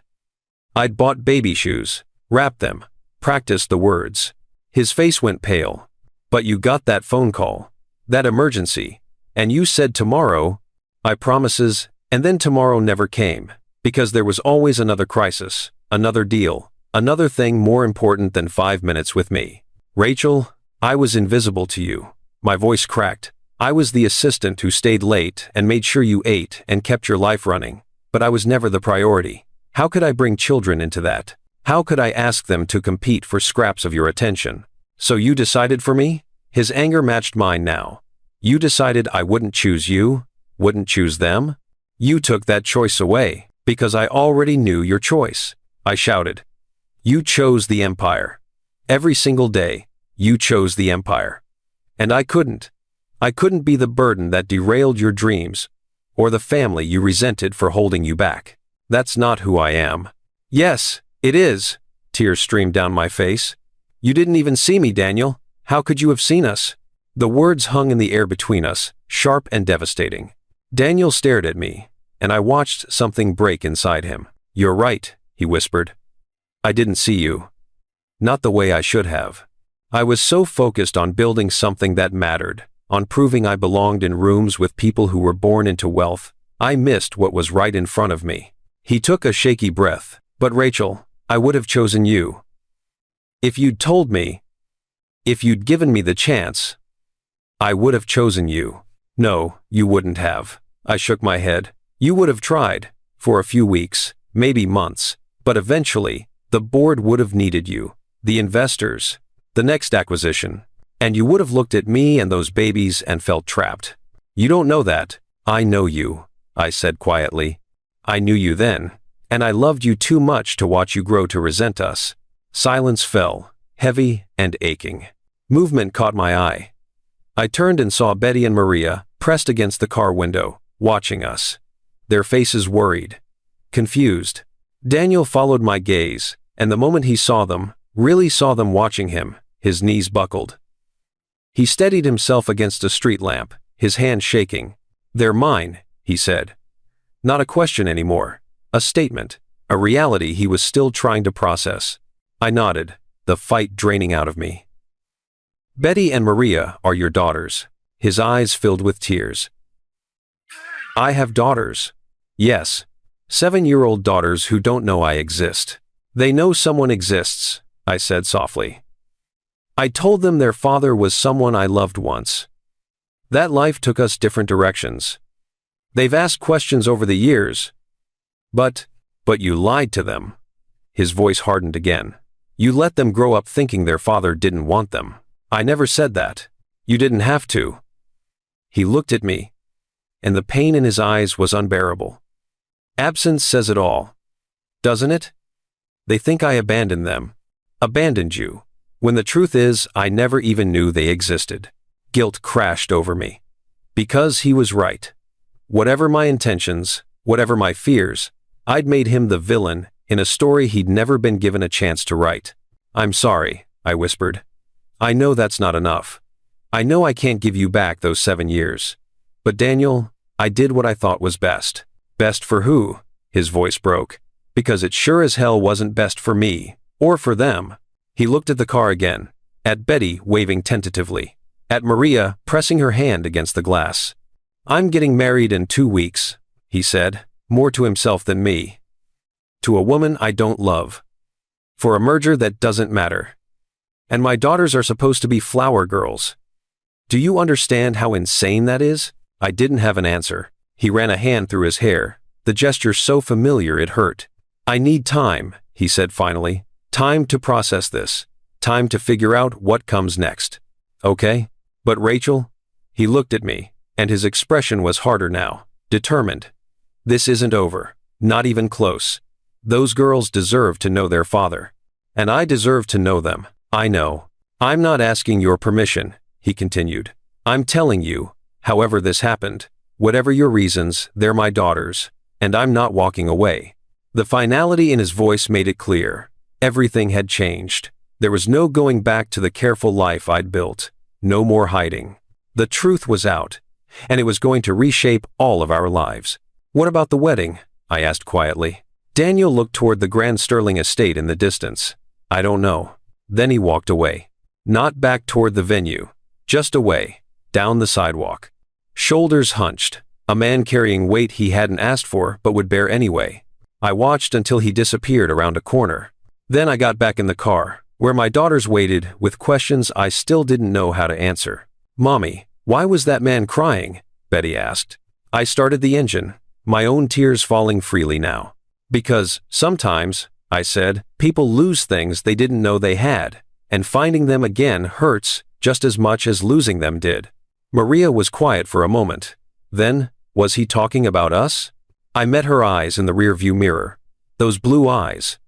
I'd bought baby shoes, wrapped them, practiced the words. His face went pale. But you got that phone call, that emergency, and you said tomorrow, I promises, and then tomorrow never came, because there was always another crisis, another deal, another thing more important than 5 minutes with me. Rachel, I was invisible to you. My voice cracked. I was the assistant who stayed late and made sure you ate and kept your life running, but I was never the priority. How could I bring children into that? How could I ask them to compete for scraps of your attention? So you decided for me? His anger matched mine now. You decided I wouldn't choose you, wouldn't choose them? You took that choice away, because I already knew your choice. I shouted. You chose the empire. Every single day, you chose the empire. And I couldn't. I couldn't be the burden that derailed your dreams, or the family you resented for holding you back. That's not who I am. Yes, it is. Tears streamed down my face. You didn't even see me, Daniel. How could you have seen us? The words hung in the air between us, sharp and devastating. Daniel stared at me, and I watched something break inside him. You're right, he whispered. I didn't see you. Not the way I should have. I was so focused on building something that mattered, on proving I belonged in rooms with people who were born into wealth, I missed what was right in front of me. He took a shaky breath. But Rachel, I would have chosen you. If you'd told me, if you'd given me the chance, I would have chosen you. No, you wouldn't have. I shook my head. You would have tried, for a few weeks, maybe months, but eventually, the board would have needed you, the investors, the next acquisition, and you would have looked at me and those babies and felt trapped. You don't know that. I know you, I said quietly. I knew you then, and I loved you too much to watch you grow to resent us. Silence fell, heavy and aching. Movement caught my eye. I turned and saw Betty and Maria, pressed against the car window, watching us. Their faces worried, confused. Daniel followed my gaze, and the moment he saw them, really saw them watching him, his knees buckled. He steadied himself against a street lamp, his hand shaking. They're mine, he said. Not a question anymore. A statement, a reality he was still trying to process. I nodded, the fight draining out of me. Betty and Maria are your daughters. His eyes filled with tears. I have daughters. Yes. 7-year-old daughters who don't know I exist. They know someone exists, I said softly. I told them their father was someone I loved once. That life took us different directions. They've asked questions over the years. But you lied to them. His voice hardened again. You let them grow up thinking their father didn't want them. I never said that. You didn't have to. He looked at me, and the pain in his eyes was unbearable. Absence says it all, doesn't it? They think I abandoned them, abandoned you, when the truth is I never even knew they existed. Guilt crashed over me. Because he was right. Whatever my intentions, whatever my fears, I'd made him the villain in a story he'd never been given a chance to write. I'm sorry, I whispered. I know that's not enough. I know I can't give you back those 7 years. But Daniel, I did what I thought was best. Best for who? His voice broke. Because it sure as hell wasn't best for me, or for them. He looked at the car again, at Betty waving tentatively, at Maria pressing her hand against the glass. I'm getting married in 2 weeks, he said, more to himself than me. To a woman I don't love. For a merger that doesn't matter. And my daughters are supposed to be flower girls. Do you understand how insane that is? I didn't have an answer. He ran a hand through his hair, the gesture so familiar it hurt. I need time, he said finally. Time to process this. Time to figure out what comes next. Okay? But Rachel? He looked at me, and his expression was harder now, determined. This isn't over. Not even close. Those girls deserve to know their father. And I deserve to know them. I know. I'm not asking your permission, he continued. I'm telling you, however this happened, whatever your reasons, they're my daughters, and I'm not walking away." The finality in his voice made it clear. Everything had changed. There was no going back to the careful life I'd built. No more hiding. The truth was out, and it was going to reshape all of our lives. "What about the wedding?" I asked quietly. Daniel looked toward the grand Sterling estate in the distance. "I don't know." Then he walked away. Not back toward the venue, just away, down the sidewalk. Shoulders hunched, a man carrying weight he hadn't asked for but would bear anyway. I watched until he disappeared around a corner. Then I got back in the car, where my daughters waited with questions I still didn't know how to answer. "Mommy, why was that man crying?" Betty asked. I started the engine, my own tears falling freely now. "Because, sometimes," I said, "people lose things they didn't know they had, and finding them again hurts just as much as losing them did." Maria was quiet for a moment. Then, was he talking about us? I met her eyes in the rearview mirror. Those blue eyes.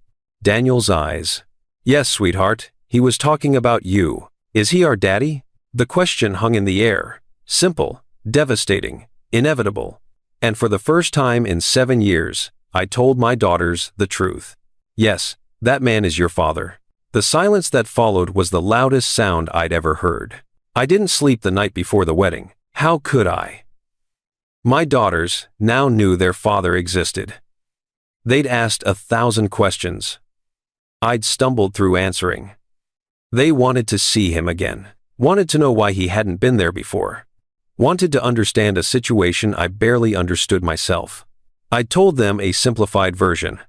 Daniel's eyes. "Yes, sweetheart, he was talking about you. Is he our daddy?" The question hung in the air. Simple, devastating, inevitable. And for the first time in 7 years, I told my daughters the truth. "Yes, that man is your father." The silence that followed was the loudest sound I'd ever heard. I didn't sleep the night before the wedding. How could I? My daughters now knew their father existed. They'd asked 1,000 questions. I'd stumbled through answering. They wanted to see him again. Wanted to know why he hadn't been there before. Wanted to understand a situation I barely understood myself. I'd told them a simplified version.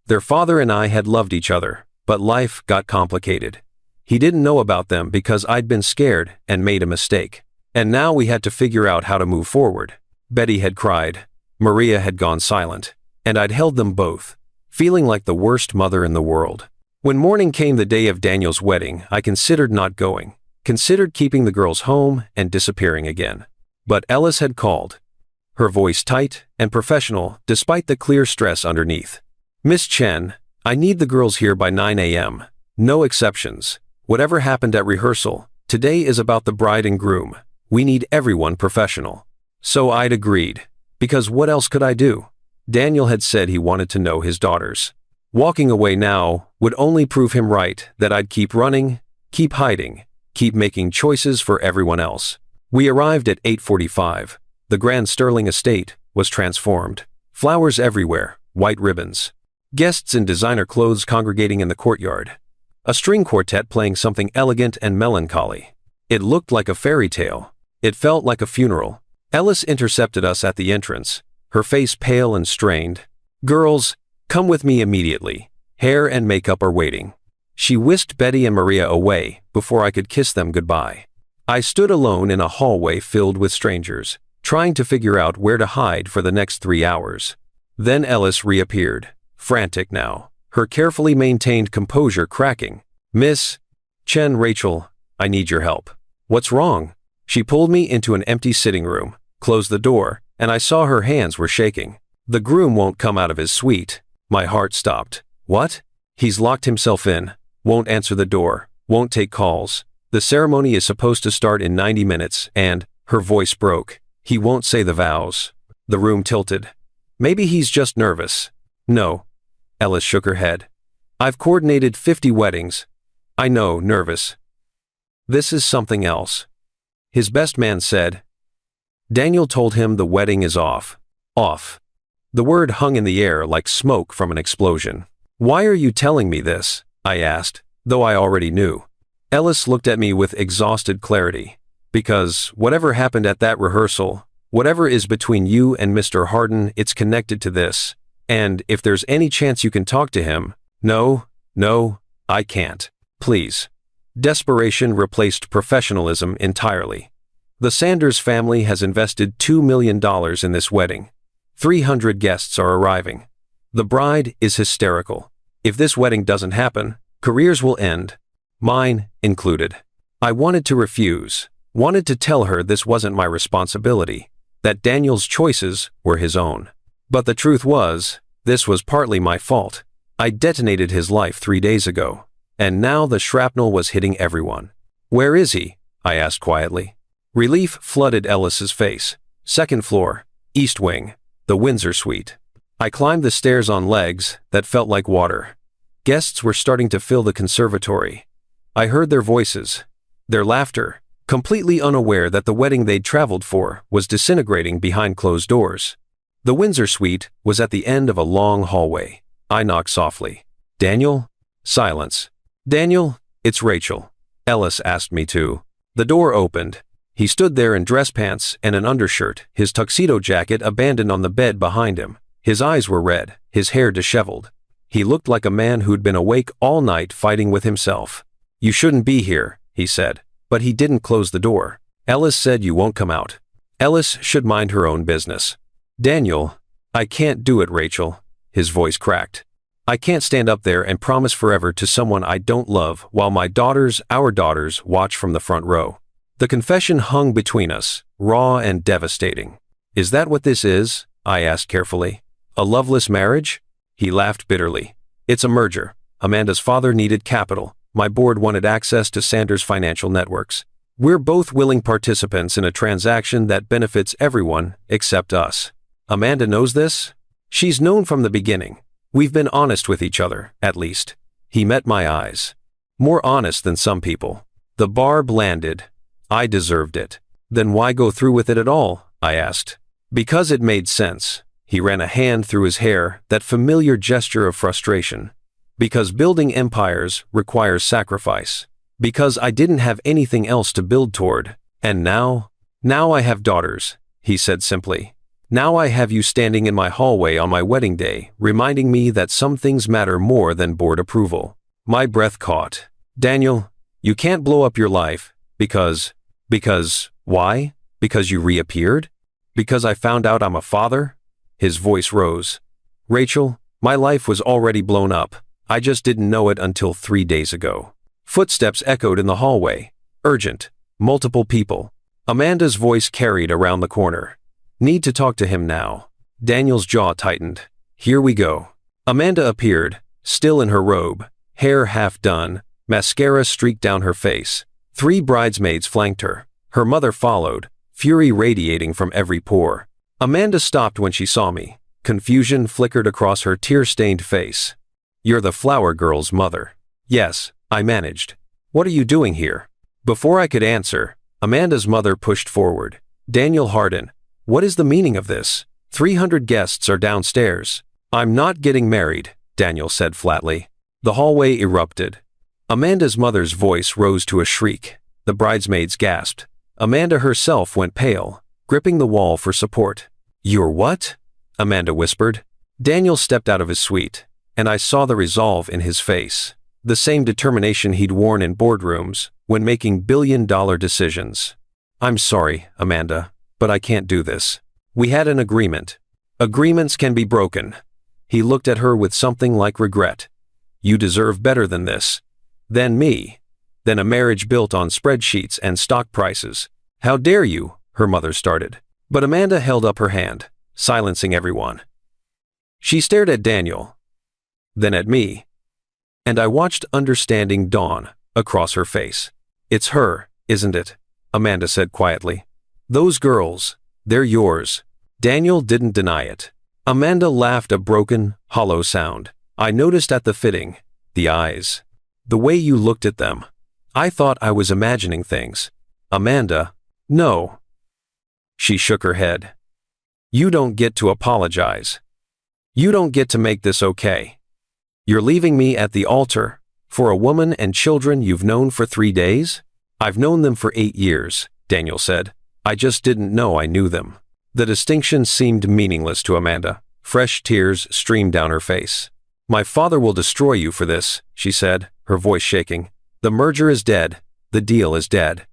Their father and I had loved each other, but life got complicated. He didn't know about them because I'd been scared and made a mistake. And now we had to figure out how to move forward. Betty had cried. Maria had gone silent. And I'd held them both, feeling like the worst mother in the world. When morning came the day of Daniel's wedding, I considered not going. Considered keeping the girls home and disappearing again. But Ellis had called. Her voice tight and professional despite the clear stress underneath. "Miss Chen, I need the girls here by 9 a.m. No exceptions. Whatever happened at rehearsal, today is about the bride and groom. We need everyone professional." So I'd agreed. Because what else could I do? Daniel had said he wanted to know his daughters. Walking away now would only prove him right, that I'd keep running, keep hiding, keep making choices for everyone else. We arrived at 8:45. The grand Sterling estate was transformed. Flowers everywhere, white ribbons. Guests in designer clothes congregating in the courtyard. A string quartet playing something elegant and melancholy. It looked like a fairy tale. It felt like a funeral. Ellis intercepted us at the entrance, her face pale and strained. "Girls, come with me immediately. Hair and makeup are waiting." She whisked Betty and Maria away before I could kiss them goodbye. I stood alone in a hallway filled with strangers, trying to figure out where to hide for the next 3 hours. Then Ellis reappeared, frantic now, her carefully maintained composure cracking. "Miss Chen, Rachel, I need your help." "What's wrong?" She pulled me into an empty sitting room, closed the door, and I saw her hands were shaking. "The groom won't come out of his suite." My heart stopped. "What?" "He's locked himself in, won't answer the door, won't take calls. The ceremony is supposed to start in 90 minutes and," her voice broke, "he won't say the vows." The room tilted. "Maybe he's just nervous." "No." Ellis shook her head. "I've coordinated 50 weddings. I know, nervous. This is something else." His best man said. Daniel told him the wedding is off. Off. The word hung in the air like smoke from an explosion. "Why are you telling me this?" I asked, though I already knew. Ellis looked at me with exhausted clarity. "Because whatever happened at that rehearsal, whatever is between you and Mr. Harden, it's connected to this. And if there's any chance you can talk to him..." No, I can't. Please." Desperation replaced professionalism entirely. "The Sanders family has invested $2 million in this wedding. 300 guests are arriving. The bride is hysterical. If this wedding doesn't happen, careers will end. Mine included." I wanted to refuse, wanted to tell her this wasn't my responsibility, that Daniel's choices were his own. But the truth was, this was partly my fault. I detonated his life 3 days ago, and now the shrapnel was hitting everyone. "Where is he?" I asked quietly. Relief flooded Ellis's face. Second floor, East Wing, the Windsor Suite. I climbed the stairs on legs that felt like water. Guests were starting to fill the conservatory. I heard their voices, their laughter, completely unaware that the wedding they'd traveled for was disintegrating behind closed doors. The Windsor Suite was at the end of a long hallway. I knocked softly. "Daniel?" Silence. "Daniel, it's Rachel." Ellis asked me to. The door opened. He stood there in dress pants and an undershirt, his tuxedo jacket abandoned on the bed behind him. His eyes were red, his hair disheveled. He looked like a man who'd been awake all night fighting with himself. "You shouldn't be here," he said, but he didn't close the door. "Ellis said you won't come out." Ellis should mind her own business. "Daniel, I can't do it, Rachel." His voice cracked. "I can't stand up there and promise forever to someone I don't love while my daughters, our daughters, watch from the front row." The confession hung between us, raw and devastating. "Is that what this is?" I asked carefully. "A loveless marriage?" He laughed bitterly. "It's a merger. Amanda's father needed capital. My board wanted access to Sanders' financial networks. We're both willing participants in a transaction that benefits everyone except us. Amanda knows this? She's known from the beginning. We've been honest with each other, at least." He met my eyes. "More honest than some people." The barb landed. I deserved it. "Then why go through with it at all?" I asked. "Because it made sense." He ran a hand through his hair, that familiar gesture of frustration. "Because building empires requires sacrifice. Because I didn't have anything else to build toward. And now I have daughters," he said simply. "Now I have you standing in my hallway on my wedding day, reminding me that some things matter more than board approval." My breath caught. "Daniel, you can't blow up your life, because, why? Because you reappeared? Because I found out I'm a father?" His voice rose. "Rachel, my life was already blown up. I just didn't know it until 3 days ago." Footsteps echoed in the hallway. Urgent. Multiple people. Amanda's voice carried around the corner. "Need to talk to him now." Daniel's jaw tightened. "Here we go." Amanda appeared, still in her robe, hair half done, mascara streaked down her face. 3 bridesmaids flanked her. Her mother followed, fury radiating from every pore. Amanda stopped when she saw me. Confusion flickered across her tear-stained face. "You're the flower girl's mother." "Yes," I managed. "What are you doing here?" Before I could answer, Amanda's mother pushed forward. "Daniel Hardin, what is the meaning of this? 300 guests are downstairs." "I'm not getting married," Daniel said flatly. The hallway erupted. Amanda's mother's voice rose to a shriek. The bridesmaids gasped. Amanda herself went pale, gripping the wall for support. "You're what?" Amanda whispered. Daniel stepped out of his suite, and I saw the resolve in his face. The same determination he'd worn in boardrooms when making billion-dollar decisions. "I'm sorry, Amanda, but I can't do this. We had an agreement. Agreements can be broken." He looked at her with something like regret. "You deserve better than this. Than me. Than a marriage built on spreadsheets and stock prices." "How dare you?" her mother started. But Amanda held up her hand, silencing everyone. She stared at Daniel, then at me, and I watched understanding dawn across her face. "It's her, isn't it?" Amanda said quietly. "Those girls, they're yours." Daniel didn't deny it. Amanda laughed a broken, hollow sound. I noticed at the fitting, the eyes. The way you looked at them. I thought I was imagining things. "Amanda, no." She shook her head. "You don't get to apologize. You don't get to make this okay. You're leaving me at the altar, for a woman and children you've known for 3 days?" "I've known them for 8 years, Daniel said. "I just didn't know I knew them." The distinction seemed meaningless to Amanda. Fresh tears streamed down her face. "My father will destroy you for this," she said, her voice shaking. "The merger is dead. The deal is dead.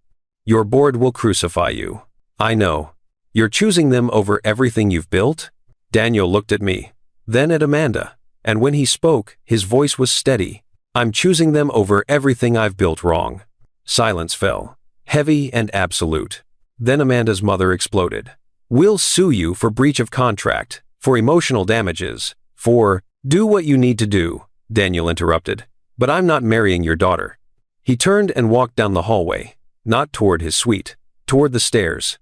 Your board will crucify you. I know. You're choosing them over everything you've built?" Daniel looked at me, then at Amanda, and when he spoke, his voice was steady. "I'm choosing them over everything I've built wrong." Silence fell, heavy and absolute. Then Amanda's mother exploded. "We'll sue you for breach of contract, for emotional damages, for—" "Do what you need to do," Daniel interrupted. "But I'm not marrying your daughter." He turned and walked down the hallway, not toward his suite, toward the stairs,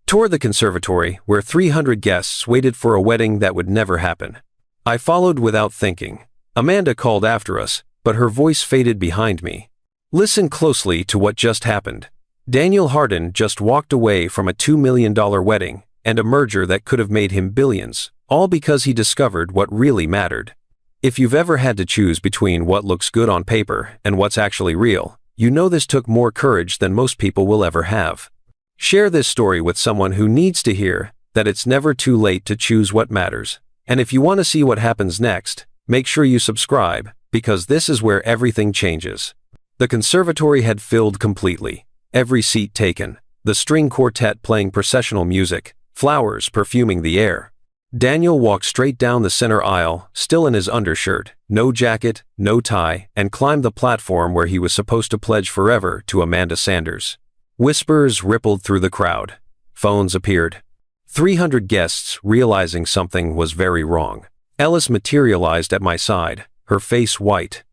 toward the conservatory where 300 guests waited for a wedding that would never happen. I followed without thinking. Amanda called after us, but her voice faded behind me. Listen closely to what just happened. Daniel Hardin just walked away from a $2 million wedding and a merger that could have made him billions, all because he discovered what really mattered. If you've ever had to choose between what looks good on paper and what's actually real, you know this took more courage than most people will ever have. Share this story with someone who needs to hear that it's never too late to choose what matters. And if you want to see what happens next, make sure you subscribe, because this is where everything changes. The conservatory had filled completely. Every seat taken, the string quartet playing processional music, flowers perfuming the air. Daniel walked straight down the center aisle, still in his undershirt, no jacket, no tie, and climbed the platform where he was supposed to pledge forever to Amanda Sanders. Whispers rippled through the crowd. Phones appeared. 300 guests, realizing something was very wrong. Ellis materialized at my side, her face white.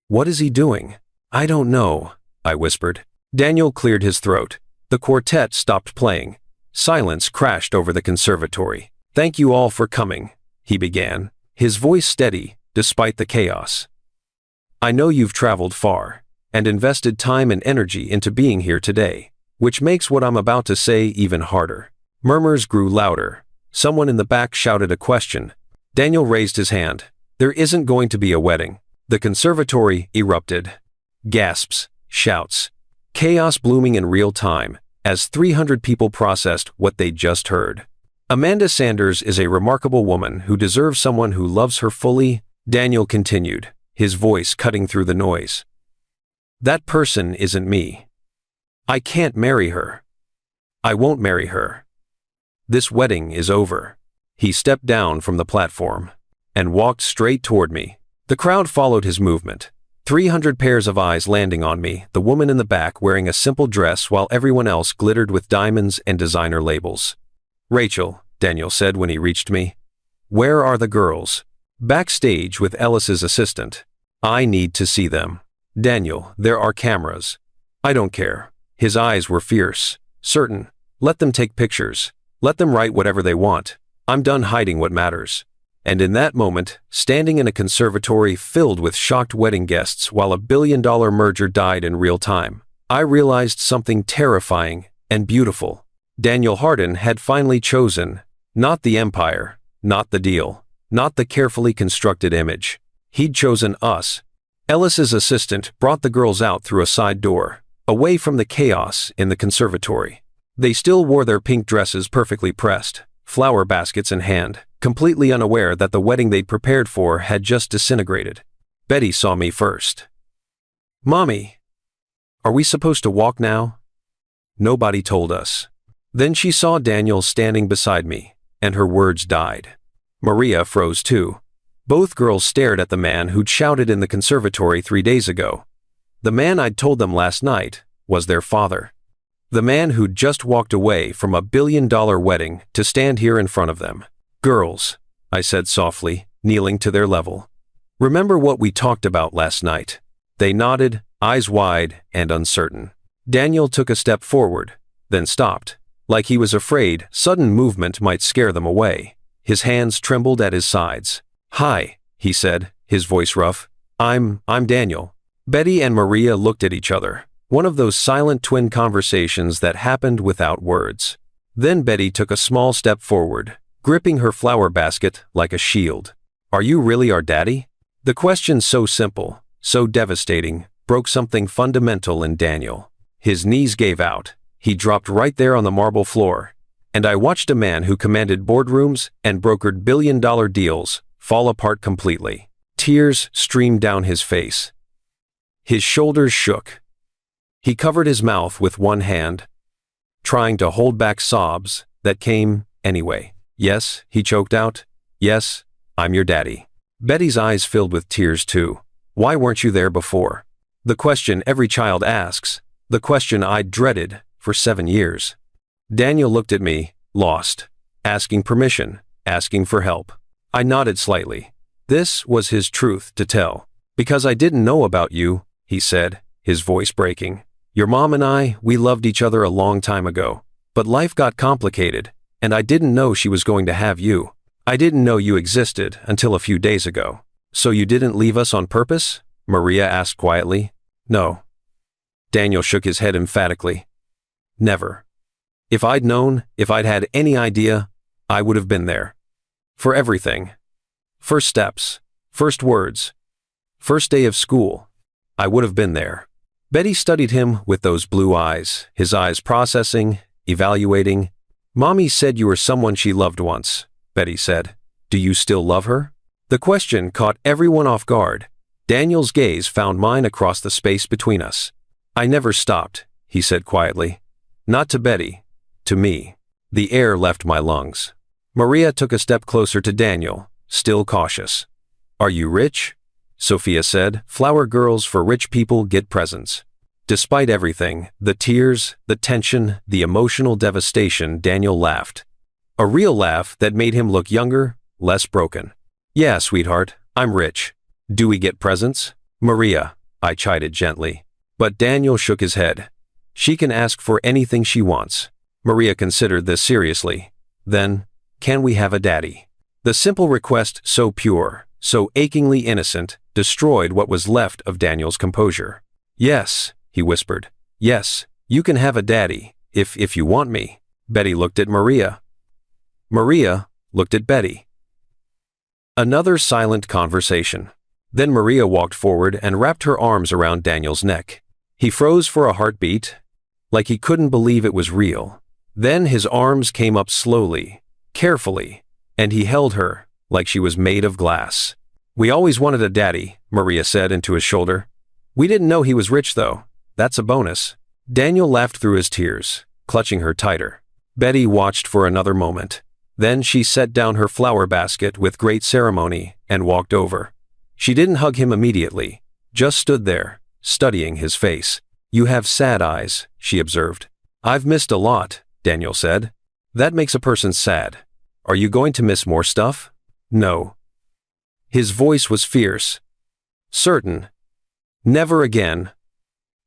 "What is he doing?" "I don't know," I whispered. Daniel cleared his throat. The quartet stopped playing. Silence crashed over the conservatory. "Thank you all for coming," he began, his voice steady, despite the chaos. "I know you've traveled far, and invested time and energy into being here today, which makes what I'm about to say even harder." Murmurs grew louder. Someone in the back shouted a question. Daniel raised his hand. "There isn't going to be a wedding." The conservatory erupted. Gasps, shouts, chaos blooming in real time, as 300 people processed what they'd just heard. "Amanda Sanders is a remarkable woman who deserves someone who loves her fully," Daniel continued, his voice cutting through the noise. "That person isn't me. I can't marry her. I won't marry her. This wedding is over." He stepped down from the platform and walked straight toward me. The crowd followed his movement. 300 pairs of eyes landing on me, the woman in the back wearing a simple dress while everyone else glittered with diamonds and designer labels. "Rachel," Daniel said when he reached me. "Where are the girls?" "Backstage with Ellis's assistant." "I need to see them." "Daniel, there are cameras." "I don't care." His eyes were fierce, certain. "Let them take pictures. Let them write whatever they want. I'm done hiding what matters." And in that moment, standing in a conservatory filled with shocked wedding guests while a billion-dollar merger died in real time, I realized something terrifying and beautiful. Daniel Hardin had finally chosen, not the empire, not the deal, not the carefully constructed image. He'd chosen us. Ellis's assistant brought the girls out through a side door, away from the chaos in the conservatory. They still wore their pink dresses perfectly pressed, flower baskets in hand, completely unaware that the wedding they'd prepared for had just disintegrated. Betty saw me first. "Mommy, are we supposed to walk now?" Nobody told us. Then she saw Daniel standing beside me, and her words died. Maria froze too. Both girls stared at the man who'd shouted in the conservatory 3 days ago. The man I'd told them last night was their father. The man who'd just walked away from a billion-dollar wedding to stand here in front of them. "Girls," I said softly, kneeling to their level. "Remember what we talked about last night?" They nodded, eyes wide and uncertain. Daniel took a step forward, then stopped, like he was afraid sudden movement might scare them away. His hands trembled at his sides. "Hi," he said, his voice rough. I'm Daniel." Betty and Maria looked at each other, one of those silent twin conversations that happened without words. Then Betty took a small step forward, gripping her flower basket like a shield. "Are you really our daddy?" The question, so simple, so devastating, broke something fundamental in Daniel. His knees gave out. He dropped right there on the marble floor. And I watched a man who commanded boardrooms and brokered billion-dollar deals fall apart completely. Tears streamed down his face. His shoulders shook. He covered his mouth with one hand, trying to hold back sobs that came anyway. "Yes," he choked out. "Yes, I'm your daddy." Betty's eyes filled with tears too. "Why weren't you there before?" The question every child asks, the question I'd dreaded for 7 years. Daniel looked at me, lost, asking permission, asking for help. I nodded slightly. This was his truth to tell. "Because I didn't know about you," he said, his voice breaking. Your mom and I, we loved each other a long time ago. But life got complicated, and I didn't know she was going to have you. I didn't know you existed until a few days ago. So you didn't leave us on purpose? Maria asked quietly. No. Daniel shook his head emphatically. Never. If I'd known, if I'd had any idea, I would have been there. For everything. First steps, first words, first day of school. I would have been there. Betty studied him with those blue eyes, his eyes processing, evaluating. Mommy said you were someone she loved once, Betty said. Do you still love her? The question caught everyone off guard. Daniel's gaze found mine across the space between us. I never stopped, he said quietly. Not to Betty, to me. The air left my lungs. Maria took a step closer to Daniel, still cautious. Are you rich? Sophia said. Flower girls for rich people get presents. Despite everything, the tears, the tension, the emotional devastation, Daniel laughed. A real laugh that made him look younger, less broken. Yeah, sweetheart, I'm rich. Do we get presents? Maria, I chided gently. But Daniel shook his head. She can ask for anything she wants. Maria considered this seriously. Then, can we have a daddy? The simple request, so pure, so achingly innocent, destroyed what was left of Daniel's composure. Yes, he whispered. Yes, you can have a daddy, if you want me. Betty looked at Maria. Maria looked at Betty. Another silent conversation. Then Maria walked forward and wrapped her arms around Daniel's neck. He froze for a heartbeat, like he couldn't believe it was real. Then his arms came up slowly, carefully, and he held her, like she was made of glass. We always wanted a daddy, Maria said into his shoulder. We didn't know he was rich though. That's a bonus. Daniel laughed through his tears, clutching her tighter. Betty watched for another moment. Then she set down her flower basket with great ceremony and walked over. She didn't hug him immediately, just stood there, studying his face. You have sad eyes, she observed. I've missed a lot, Daniel said. That makes a person sad. Are you going to miss more stuff? No. His voice was fierce. Certain. Never again.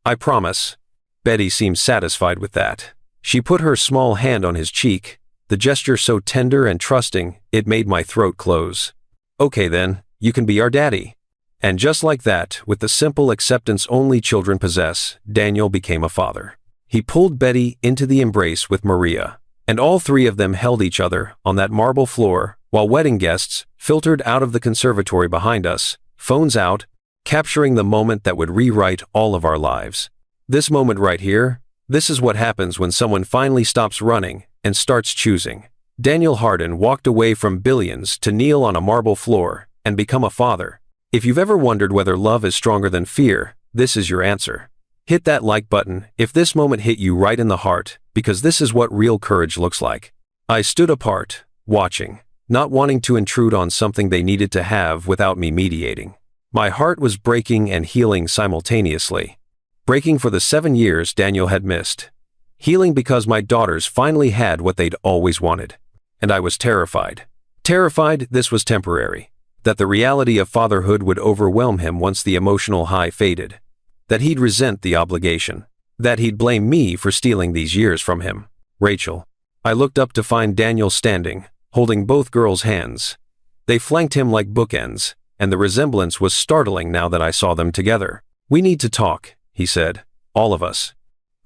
I promise. Betty seemed satisfied with that. She put her small hand on his cheek, the gesture so tender and trusting, it made my throat close. Okay then, you can be our daddy. And just like that, with the simple acceptance only children possess, Daniel became a father. He pulled Betty into the embrace with Maria, and all three of them held each other on that marble floor, while wedding guests filtered out of the conservatory behind us, phones out, capturing the moment that would rewrite all of our lives. This moment right here, this is what happens when someone finally stops running and starts choosing. Daniel Hardin walked away from billions to kneel on a marble floor and become a father. If you've ever wondered whether love is stronger than fear, this is your answer. Hit that like button if this moment hit you right in the heart, because this is what real courage looks like. I stood apart, watching, not wanting to intrude on something they needed to have without me mediating. My heart was breaking and healing simultaneously. Breaking for the 7 years Daniel had missed. Healing because my daughters finally had what they'd always wanted. And I was terrified. Terrified this was temporary. That the reality of fatherhood would overwhelm him once the emotional high faded. That he'd resent the obligation. That he'd blame me for stealing these years from him. Rachel. I looked up to find Daniel standing, holding both girls' hands. They flanked him like bookends, and the resemblance was startling now that I saw them together. We need to talk, he said, all of us.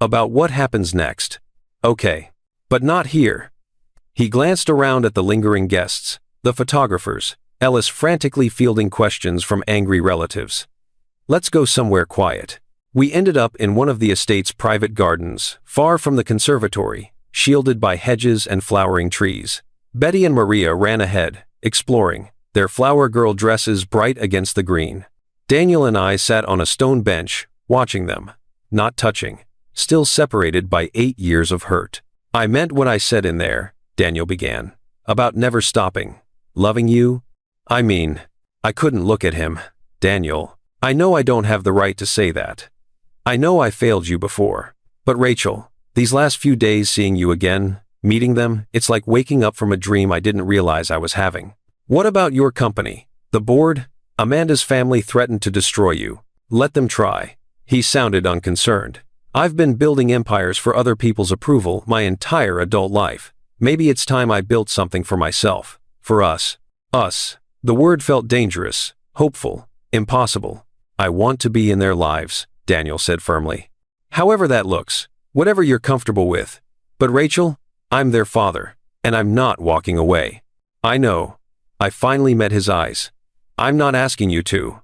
About what happens next. Okay. But not here. He glanced around at the lingering guests, the photographers, Ellis frantically fielding questions from angry relatives. Let's go somewhere quiet. We ended up in one of the estate's private gardens, far from the conservatory, shielded by hedges and flowering trees. Betty and Maria ran ahead, exploring, their flower girl dresses bright against the green. Daniel and I sat on a stone bench, watching them, not touching, still separated by 8 years of hurt. I meant what I said in there, Daniel began, about never stopping, loving you. I mean, I couldn't look at him, Daniel. I know I don't have the right to say that. I know I failed you before. But Rachel, these last few days seeing you again, meeting them, it's like waking up from a dream I didn't realize I was having. What about your company? The board? Amanda's family threatened to destroy you. Let them try. He sounded unconcerned. I've been building empires for other people's approval my entire adult life. Maybe it's time I built something for myself. For us. Us. The word felt dangerous, hopeful, impossible. I want to be in their lives, Daniel said firmly. However that looks, whatever you're comfortable with. But Rachel, I'm their father, and I'm not walking away. I know. I finally met his eyes. I'm not asking you to.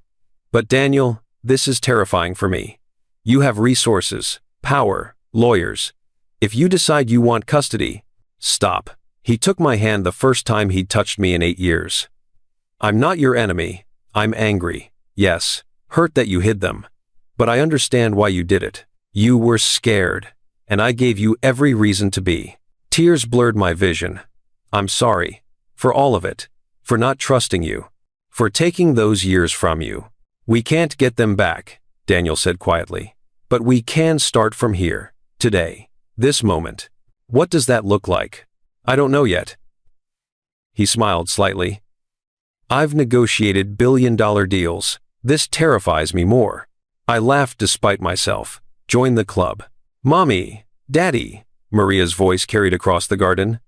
But Daniel, this is terrifying for me. You have resources, power, lawyers. If you decide you want custody, stop. He took my hand the first time he'd touched me in 8 years. I'm not your enemy. I'm angry. Yes, hurt that you hid them. But I understand why you did it. You were scared, and I gave you every reason to be. Tears blurred my vision. I'm sorry. For all of it. For not trusting you. For taking those years from you. We can't get them back, Daniel said quietly. But we can start from here, today, this moment. What does that look like? I don't know yet. He smiled slightly. I've negotiated billion-dollar deals. This terrifies me more. I laughed despite myself. Join the club. Mommy, Daddy, Maria's voice carried across the garden.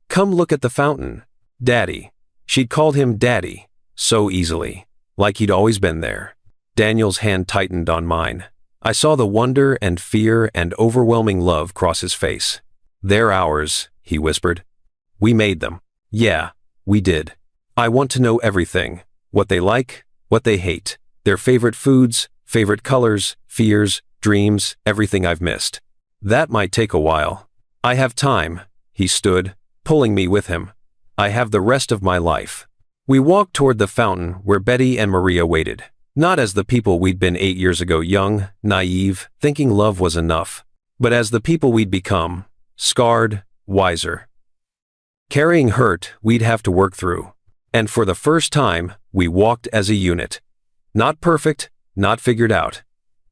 Come look at the fountain. Daddy. She'd called him Daddy, so easily, like he'd always been there. Daniel's hand tightened on mine. I saw the wonder and fear and overwhelming love cross his face. They're ours, he whispered. We made them. Yeah, we did. I want to know everything. What they like, what they hate, their favorite foods, favorite colors, fears, dreams, everything I've missed. That might take a while. I have time, he stood, pulling me with him. I have the rest of my life. We walked toward the fountain where Betty and Maria waited. Not as the people we'd been 8 years ago, young, naive, thinking love was enough, but as the people we'd become, scarred, wiser. Carrying hurt we'd have to work through. And for the first time, we walked as a unit. Not perfect, not figured out.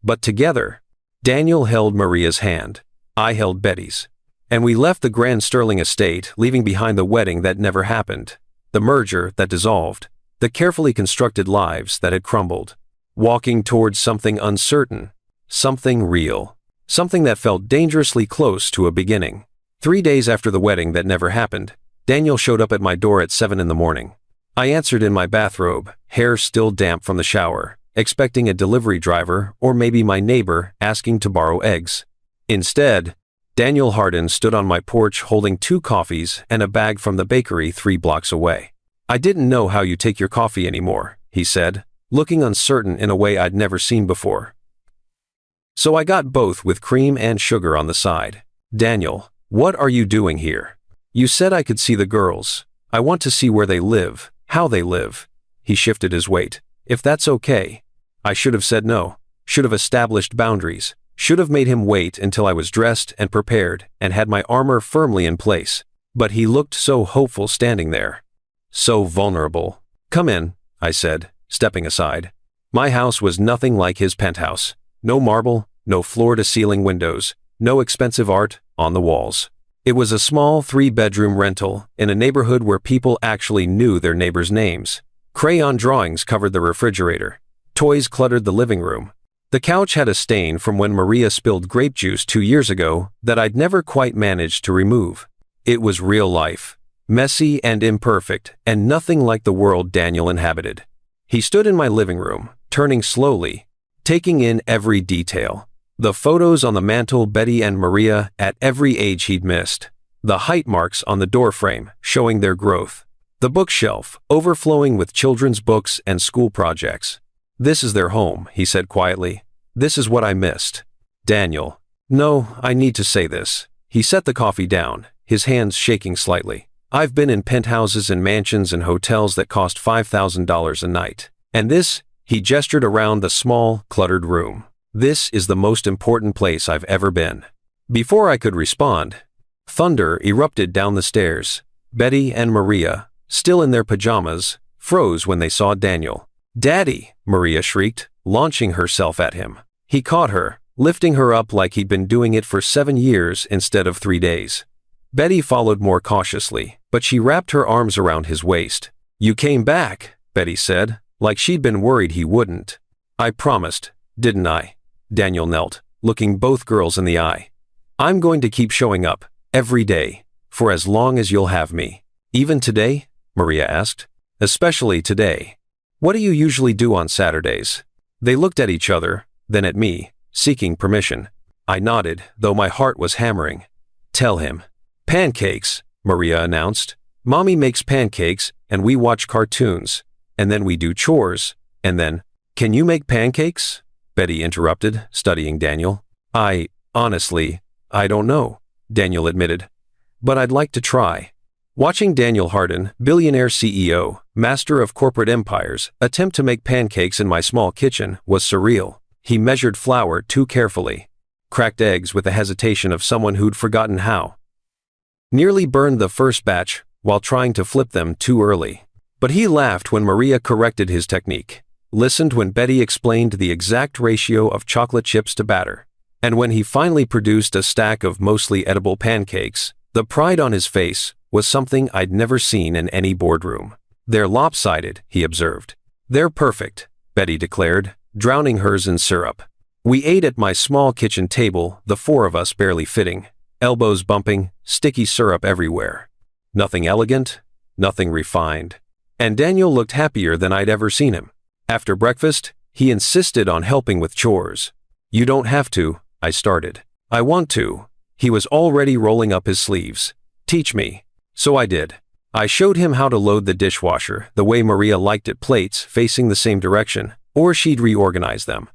But together. Daniel held Maria's hand. I held Betty's. And we left the grand Sterling estate, leaving behind the wedding that never happened, the merger that dissolved, the carefully constructed lives that had crumbled, walking towards something uncertain, something real, something that felt dangerously close to a beginning. 3 days after the wedding that never happened, Daniel showed up at my door at 7 in the morning. I answered in my bathrobe, hair still damp from the shower, expecting a delivery driver or maybe my neighbor asking to borrow eggs. Instead, Daniel Hardin stood on my porch holding 2 coffees and a bag from the bakery 3 blocks away. I didn't know how you take your coffee anymore, he said, looking uncertain in a way I'd never seen before. So I got both with cream and sugar on the side. Daniel, what are you doing here? You said I could see the girls. I want to see where they live, how they live. He shifted his weight. If that's okay. I should have said no, should have established boundaries, should have made him wait until I was dressed and prepared and had my armor firmly in place. But he looked so hopeful standing there. So vulnerable. Come in, I said, stepping aside. My house was nothing like his penthouse. No marble, no floor-to-ceiling windows, no expensive art on the walls. It was a small 3-bedroom rental in a neighborhood where people actually knew their neighbors' names. Crayon drawings covered the refrigerator. Toys cluttered the living room. The couch had a stain from when Maria spilled grape juice 2 years ago that I'd never quite managed to remove. It was real life. Messy and imperfect, and nothing like the world Daniel inhabited. He stood in my living room, turning slowly, taking in every detail. The photos on the mantel, Betty and Maria at every age he'd missed. The height marks on the doorframe, showing their growth. The bookshelf, overflowing with children's books and school projects. This is their home, he said quietly. This is what I missed. Daniel. No, I need to say this. He set the coffee down, his hands shaking slightly. I've been in penthouses and mansions and hotels that cost $5,000 a night. And this, he gestured around the small, cluttered room. This is the most important place I've ever been. Before I could respond, thunder erupted down the stairs. Betty and Maria, still in their pajamas, froze when they saw Daniel. Daddy, Maria shrieked, launching herself at him. He caught her, lifting her up like he'd been doing it for 7 years instead of 3 days. Betty followed more cautiously, but she wrapped her arms around his waist. You came back, Betty said, like she'd been worried he wouldn't. I promised, didn't I? Daniel knelt, looking both girls in the eye. I'm going to keep showing up, every day, for as long as you'll have me. Even today? Maria asked. Especially today. What do you usually do on Saturdays? They looked at each other, then at me, seeking permission. I nodded, though my heart was hammering. Tell him. Pancakes, Maria announced. Mommy makes pancakes, and we watch cartoons. And then we do chores, and then… Can you make pancakes? Betty interrupted, studying Daniel. Honestly, I don't know, Daniel admitted. But I'd like to try. Watching Daniel Hardin, billionaire CEO, master of corporate empires, attempt to make pancakes in my small kitchen was surreal. He measured flour too carefully. Cracked eggs with the hesitation of someone who'd forgotten how. Nearly burned the first batch while trying to flip them too early. But he laughed when Maria corrected his technique. Listened when Betty explained the exact ratio of chocolate chips to batter. And when he finally produced a stack of mostly edible pancakes, the pride on his face was something I'd never seen in any boardroom. They're lopsided, he observed. They're perfect, Betty declared, drowning hers in syrup. We ate at my small kitchen table, the four of us barely fitting, elbows bumping, sticky syrup everywhere. Nothing elegant, nothing refined. And Daniel looked happier than I'd ever seen him. After breakfast, he insisted on helping with chores. You don't have to, I started. I want to. He was already rolling up his sleeves. Teach me. So I did. I showed him how to load the dishwasher the way Maria liked it, plates facing the same direction, or she'd reorganize them.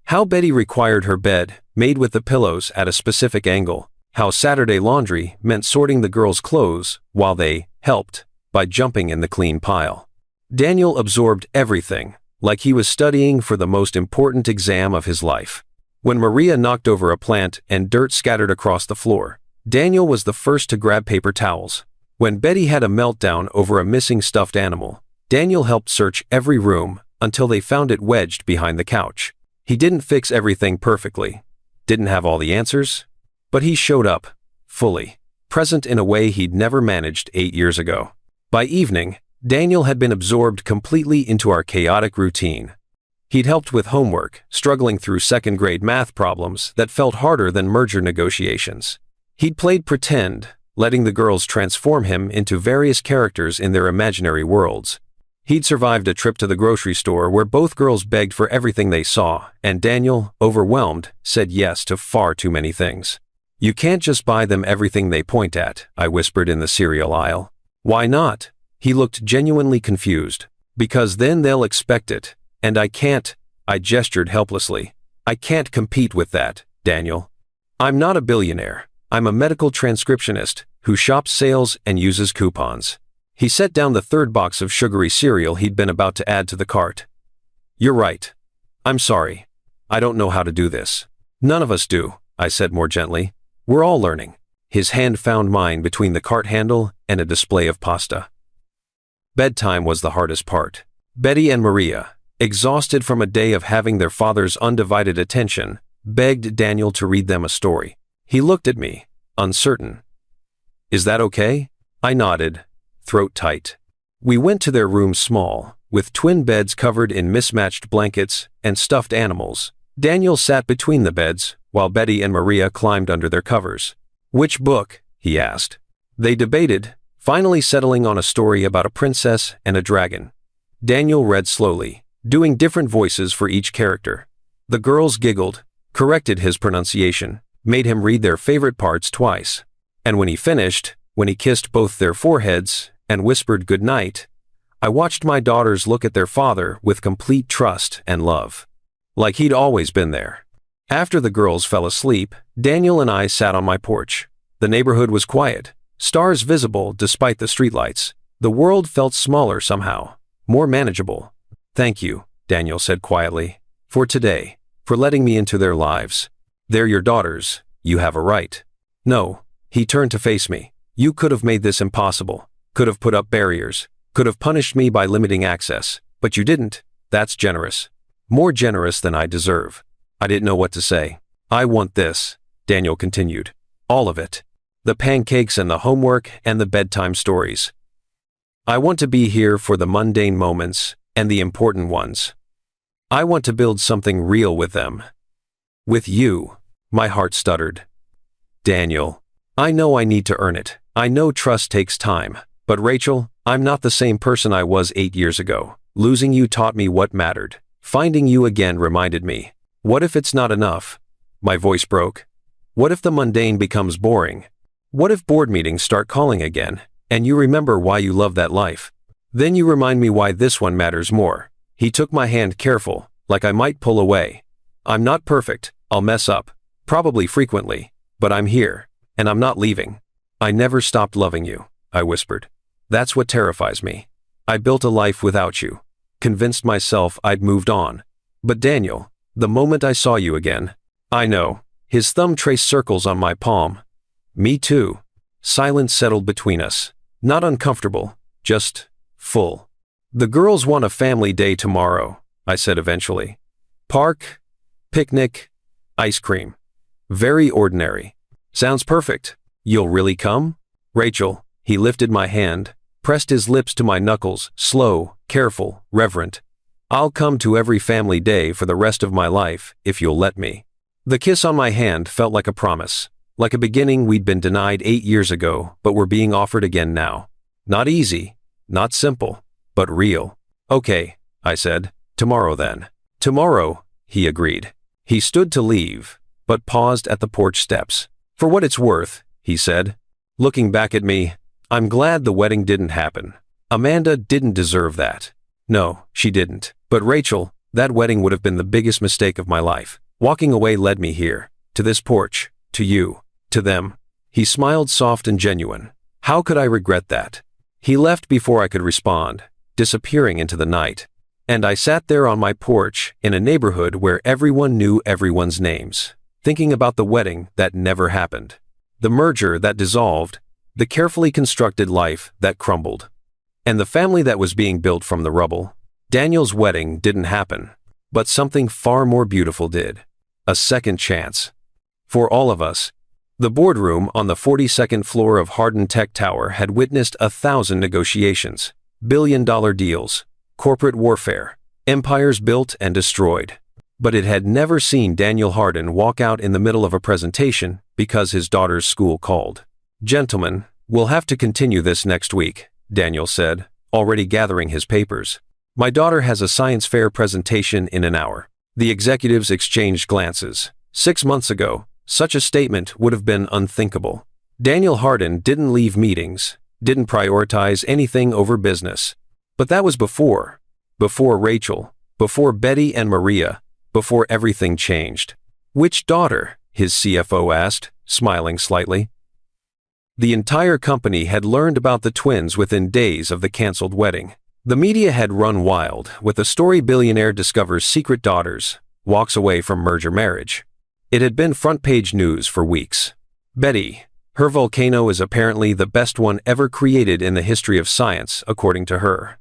How Betty required her bed, made with the pillows at a specific angle. How Saturday laundry meant sorting the girls' clothes while they helped by jumping in the clean pile. Daniel absorbed everything, like he was studying for the most important exam of his life. When Maria knocked over a plant and dirt scattered across the floor, Daniel was the first to grab paper towels. When Betty had a meltdown over a missing stuffed animal, Daniel helped search every room until they found it wedged behind the couch. He didn't fix everything perfectly, didn't have all the answers, but he showed up, fully, present in a way he'd never managed 8 years ago. By evening, Daniel had been absorbed completely into our chaotic routine. He'd helped with homework, struggling through second-grade math problems that felt harder than merger negotiations. He'd played pretend, letting the girls transform him into various characters in their imaginary worlds. He'd survived a trip to the grocery store where both girls begged for everything they saw, and Daniel, overwhelmed, said yes to far too many things. You can't just buy them everything they point at, I whispered in the cereal aisle. Why not? He looked genuinely confused. Because then they'll expect it. And I can't, I gestured helplessly. I can't compete with that, Daniel. I'm not a billionaire. I'm a medical transcriptionist who shops sales and uses coupons. He set down the third box of sugary cereal he'd been about to add to the cart. You're right. I'm sorry. I don't know how to do this. None of us do, I said more gently. We're all learning. His hand found mine between the cart handle and a display of pasta. Bedtime was the hardest part. Betty and Maria, exhausted from a day of having their father's undivided attention, begged Daniel to read them a story. He looked at me, uncertain. Is that okay? I nodded, throat tight. We went to their room, small, with twin beds covered in mismatched blankets and stuffed animals. Daniel sat between the beds, while Betty and Maria climbed under their covers. Which book? He asked. They debated, finally settling on a story about a princess and a dragon. Daniel read slowly, doing different voices for each character. The girls giggled, corrected his pronunciation, made him read their favorite parts twice. And when he finished, when he kissed both their foreheads and whispered good night, I watched my daughters look at their father with complete trust and love. Like he'd always been there. After the girls fell asleep, Daniel and I sat on my porch. The neighborhood was quiet, stars visible despite the streetlights. The world felt smaller somehow, more manageable. Thank you, Daniel said quietly, for today, for letting me into their lives. They're your daughters, you have a right. No, he turned to face me. You could have made this impossible, could have put up barriers, could have punished me by limiting access, but you didn't. That's generous. More generous than I deserve. I didn't know what to say. I want this, Daniel continued. All of it. The pancakes and the homework and the bedtime stories. I want to be here for the mundane moments and the important ones. I want to build something real with them. With you. My heart stuttered. Daniel. I know I need to earn it. I know trust takes time. But Rachel, I'm not the same person I was 8 years ago. Losing you taught me what mattered. Finding you again reminded me. What if it's not enough? My voice broke. What if the mundane becomes boring? What if board meetings start calling again, and you remember why you love that life? Then you remind me why this one matters more. He took my hand careful, like I might pull away. I'm not perfect, I'll mess up, probably frequently, but I'm here, and I'm not leaving. I never stopped loving you, I whispered. That's what terrifies me. I built a life without you, convinced myself I'd moved on. But Daniel, the moment I saw you again, I know. His thumb traced circles on my palm. Me too. Silence settled between us. Not uncomfortable, just full. The girls want a family day tomorrow, I said eventually. Park, picnic, ice cream. Very ordinary. Sounds perfect. You'll really come? Rachel, he lifted my hand, pressed his lips to my knuckles, slow, careful, reverent. I'll come to every family day for the rest of my life, if you'll let me. The kiss on my hand felt like a promise, like a beginning we'd been denied 8 years ago, but were being offered again now. Not easy, not simple, but real. Okay, I said, tomorrow then. Tomorrow, he agreed. He stood to leave, but paused at the porch steps. For what it's worth, he said, looking back at me, I'm glad the wedding didn't happen. Amanda didn't deserve that. No, she didn't. But Rachel, that wedding would have been the biggest mistake of my life. Walking away led me here, to this porch, to you, to them. He smiled soft and genuine. How could I regret that? He left before I could respond, disappearing into the night. And I sat there on my porch, in a neighborhood where everyone knew everyone's names, thinking about the wedding that never happened, the merger that dissolved, the carefully constructed life that crumbled, and the family that was being built from the rubble. Daniel's wedding didn't happen, but something far more beautiful did. A second chance. For all of us. The boardroom on the 42nd floor of Hardin Tech Tower had witnessed 1,000 negotiations, billion-dollar deals, corporate warfare, empires built and destroyed. But it had never seen Daniel Hardin walk out in the middle of a presentation because his daughter's school called. Gentlemen, we'll have to continue this next week, Daniel said, already gathering his papers. My daughter has a science fair presentation in an hour. The executives exchanged glances. 6 months ago, such a statement would have been unthinkable. Daniel Hardin didn't leave meetings, didn't prioritize anything over business. But that was before Rachel, before Betty and Maria, before everything changed. Which daughter? His CFO asked, smiling slightly. The entire company had learned about the twins within days of the canceled wedding. The media had run wild with the story billionaire discovers secret daughters, walks away from merger marriage. It had been front-page news for weeks. Betty, her volcano is apparently the best one ever created in the history of science, according to her.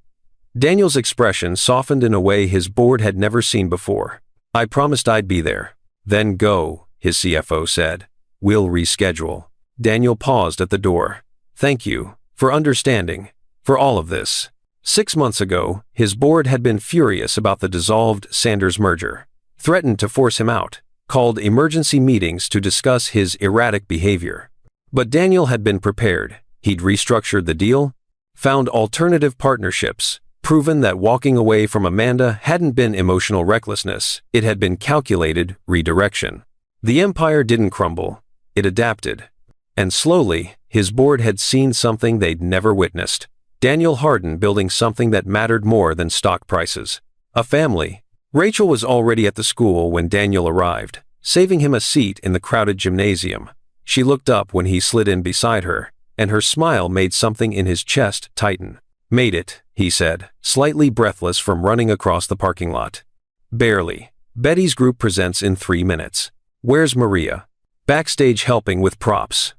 Daniel's expression softened in a way his board had never seen before. I promised I'd be there. Then go, his CFO said. We'll reschedule. Daniel paused at the door. Thank you, for understanding, for all of this. 6 months ago, his board had been furious about the dissolved Sanders merger, threatened to force him out, called emergency meetings to discuss his erratic behavior. But Daniel had been prepared. He'd restructured the deal, found alternative partnerships, proven that walking away from Amanda hadn't been emotional recklessness, it had been calculated redirection. The empire didn't crumble, it adapted. And slowly, his board had seen something they'd never witnessed. Daniel Hardin building something that mattered more than stock prices. A family. Rachel was already at the school when Daniel arrived, saving him a seat in the crowded gymnasium. She looked up when he slid in beside her, and her smile made something in his chest tighten. Made it, he said, slightly breathless from running across the parking lot. Barely. Betty's group presents in 3 minutes. Where's Maria? Backstage helping with props.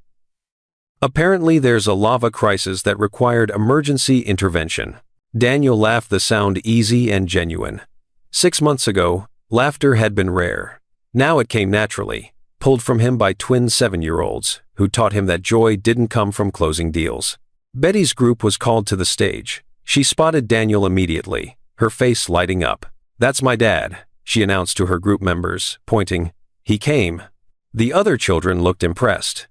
Apparently there's a lava crisis that required emergency intervention. Daniel laughed, the sound easy and genuine. 6 months ago, laughter had been rare. Now it came naturally, pulled from him by twin 7-year-olds, who taught him that joy didn't come from closing deals. Betty's group was called to the stage. She spotted Daniel immediately, her face lighting up. That's my dad, she announced to her group members, pointing. He came. The other children looked impressed.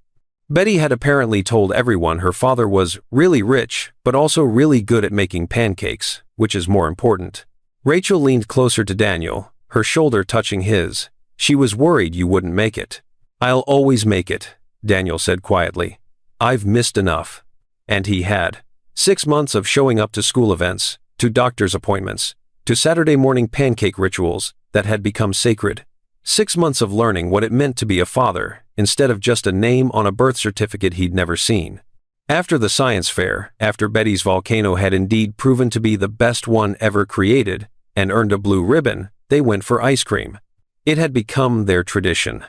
Betty had apparently told everyone her father was really rich, but also really good at making pancakes, which is more important. Rachel leaned closer to Daniel, her shoulder touching his. She was worried you wouldn't make it. I'll always make it, Daniel said quietly. I've missed enough. And he had. 6 months of showing up to school events, to doctor's appointments, to Saturday morning pancake rituals that had become sacred. 6 months of learning what it meant to be a father, instead of just a name on a birth certificate he'd never seen. After the science fair, after Betty's volcano had indeed proven to be the best one ever created, and earned a blue ribbon, they went for ice cream. It had become their tradition.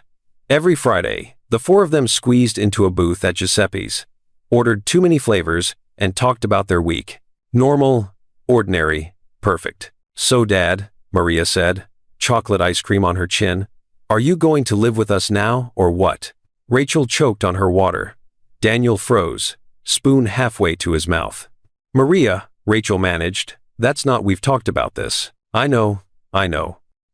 Every Friday, the 4 of them squeezed into a booth at Giuseppe's, ordered too many flavors, and talked about their week. Normal, ordinary, perfect. So Dad, Maria said, chocolate ice cream on her chin, are you going to live with us now, or what? Rachel choked on her water. Daniel froze, spoon halfway to his mouth. Maria, Rachel managed, that's not we've talked about this. I know.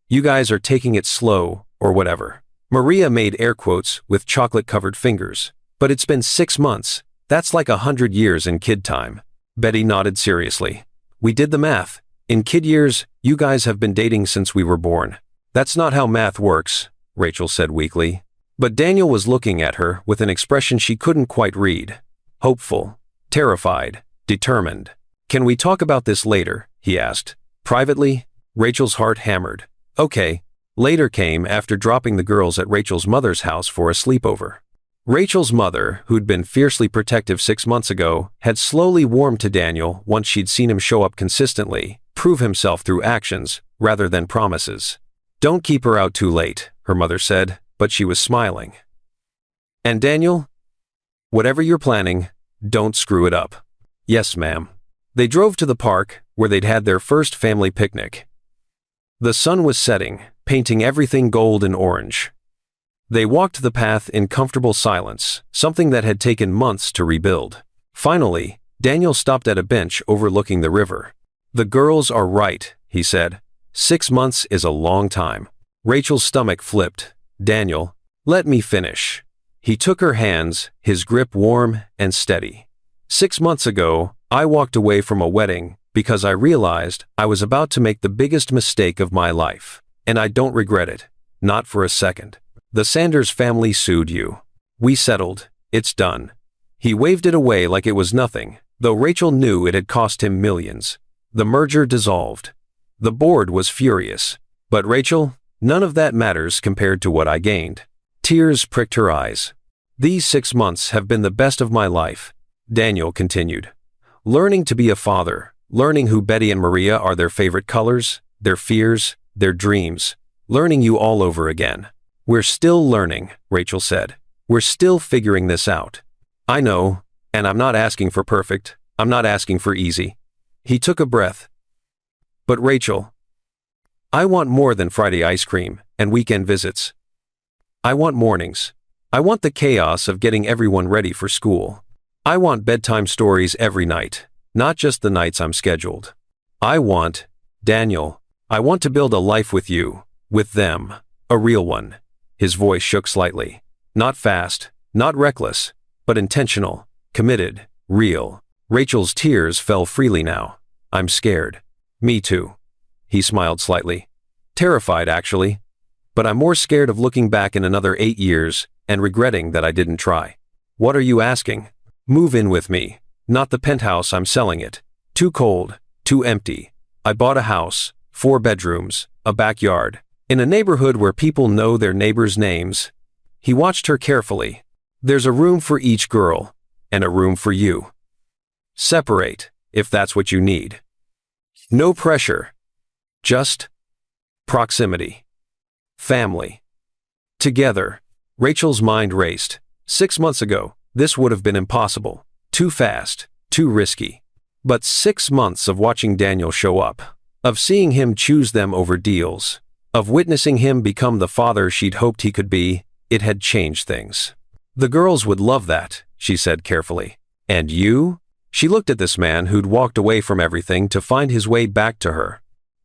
You guys are taking it slow, or whatever. Maria made air quotes with chocolate-covered fingers. But it's been 6 months. That's like 100 years in kid time. Betty nodded seriously. We did the math. In kid years, you guys have been dating since we were born. That's not how math works, Rachel said weakly. But Daniel was looking at her with an expression she couldn't quite read. Hopeful, terrified, determined. Can we talk about this later? He asked. Privately? Rachel's heart hammered. Okay. Later came after dropping the girls at Rachel's mother's house for a sleepover. Rachel's mother, who'd been fiercely protective 6 months ago, had slowly warmed to Daniel once she'd seen him show up consistently, prove himself through actions, rather than promises. Don't keep her out too late, her mother said, but she was smiling. And Daniel? Whatever you're planning, don't screw it up. Yes, ma'am. They drove to the park, where they'd had their first family picnic. The sun was setting, painting everything gold and orange. They walked the path in comfortable silence, something that had taken months to rebuild. Finally, Daniel stopped at a bench overlooking the river. The girls are right, he said. 6 months is a long time. Rachel's stomach flipped. Daniel, let me finish. He took her hands, his grip warm and steady. 6 months ago, I walked away from a wedding because I realized I was about to make the biggest mistake of my life. And I don't regret it. Not for a second. The Sanders family sued you. We settled. It's done. He waved it away like it was nothing, though Rachel knew it had cost him millions. The merger dissolved. The board was furious. But Rachel, none of that matters compared to what I gained. Tears pricked her eyes. These 6 months have been the best of my life, Daniel continued. Learning to be a father, learning who Betty and Maria are, their favorite colors, their fears, their dreams, learning you all over again. We're still learning, Rachel said. We're still figuring this out. I know, and I'm not asking for perfect, I'm not asking for easy. He took a breath. But Rachel, I want more than Friday ice cream and weekend visits. I want mornings. I want the chaos of getting everyone ready for school. I want bedtime stories every night, not just the nights I'm scheduled. Daniel, I want to build a life with you, with them, a real one. His voice shook slightly. Not fast, not reckless, but intentional, committed, real. Rachel's tears fell freely now. I'm scared. Me too. He smiled slightly. Terrified, actually. But I'm more scared of looking back in another 8 years and regretting that I didn't try. What are you asking? Move in with me. Not the penthouse, I'm selling it. Too cold, too empty. I bought a house, 4 bedrooms, a backyard, in a neighborhood where people know their neighbors' names. He watched her carefully. There's a room for each girl, and a room for you. Separate, if that's what you need. No pressure. Just proximity. Family. Together. Rachel's mind raced. 6 months ago, this would have been impossible. Too fast, too risky. But 6 months of watching Daniel show up, of seeing him choose them over deals, of witnessing him become the father she'd hoped he could be, it had changed things. The girls would love that, she said carefully. And you? She looked at this man who'd walked away from everything to find his way back to her.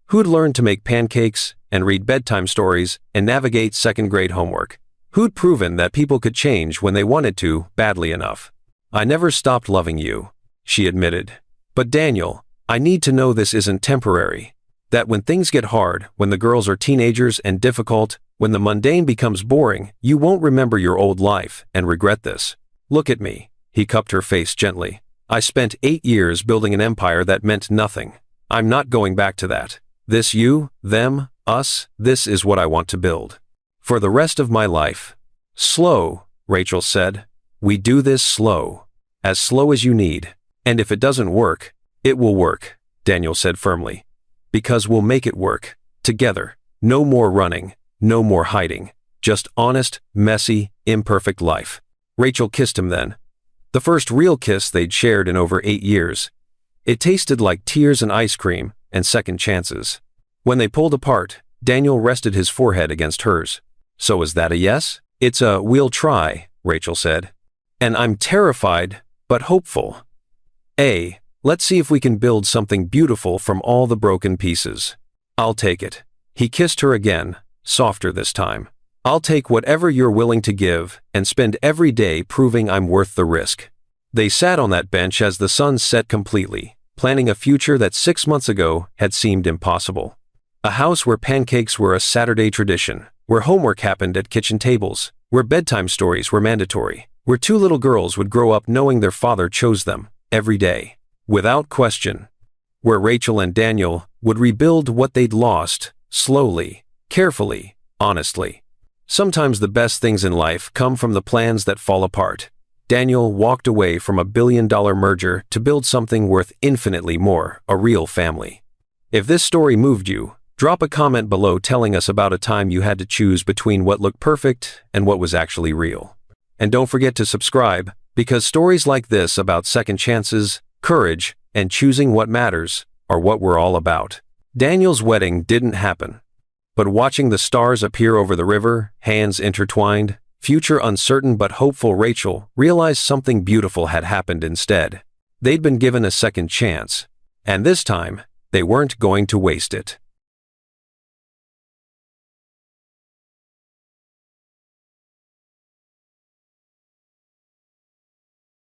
Who'd learned to make pancakes and read bedtime stories and navigate second-grade homework. Who'd proven that people could change when they wanted to, badly enough? I never stopped loving you, she admitted. But Daniel, I need to know this isn't temporary. That when things get hard, when the girls are teenagers and difficult, when the mundane becomes boring, you won't remember your old life and regret this. Look at me. He cupped her face gently. I spent 8 years building an empire that meant nothing. I'm not going back to that. This you, them, us, this is what I want to build. For the rest of my life. Slow, Rachel said. We do this slow. As slow as you need. And if it doesn't work, it will work, Daniel said firmly. Because we'll make it work. Together. No more running. No more hiding. Just honest, messy, imperfect life. Rachel kissed him then. The first real kiss they'd shared in over 8 years. It tasted like tears and ice cream and second chances. When they pulled apart, Daniel rested his forehead against hers. So is that a yes? It's a we'll try, Rachel said. And I'm terrified, but hopeful. Let's see if we can build something beautiful from all the broken pieces. I'll take it. He kissed her again, softer this time. I'll take whatever you're willing to give and spend every day proving I'm worth the risk. They sat on that bench as the sun set completely, planning a future that 6 months ago had seemed impossible. A house where pancakes were a Saturday tradition, where homework happened at kitchen tables, where bedtime stories were mandatory, where 2 little girls would grow up knowing their father chose them, every day, without question. Where Rachel and Daniel would rebuild what they'd lost, slowly, carefully, honestly. Sometimes the best things in life come from the plans that fall apart. Daniel walked away from a billion-dollar merger to build something worth infinitely more, a real family. If this story moved you, drop a comment below telling us about a time you had to choose between what looked perfect and what was actually real. And don't forget to subscribe, because stories like this about second chances, courage, and choosing what matters are what we're all about. Daniel's wedding didn't happen. But watching the stars appear over the river, hands intertwined, future uncertain but hopeful Rachel realized something beautiful had happened instead. They'd been given a second chance. And this time, they weren't going to waste it.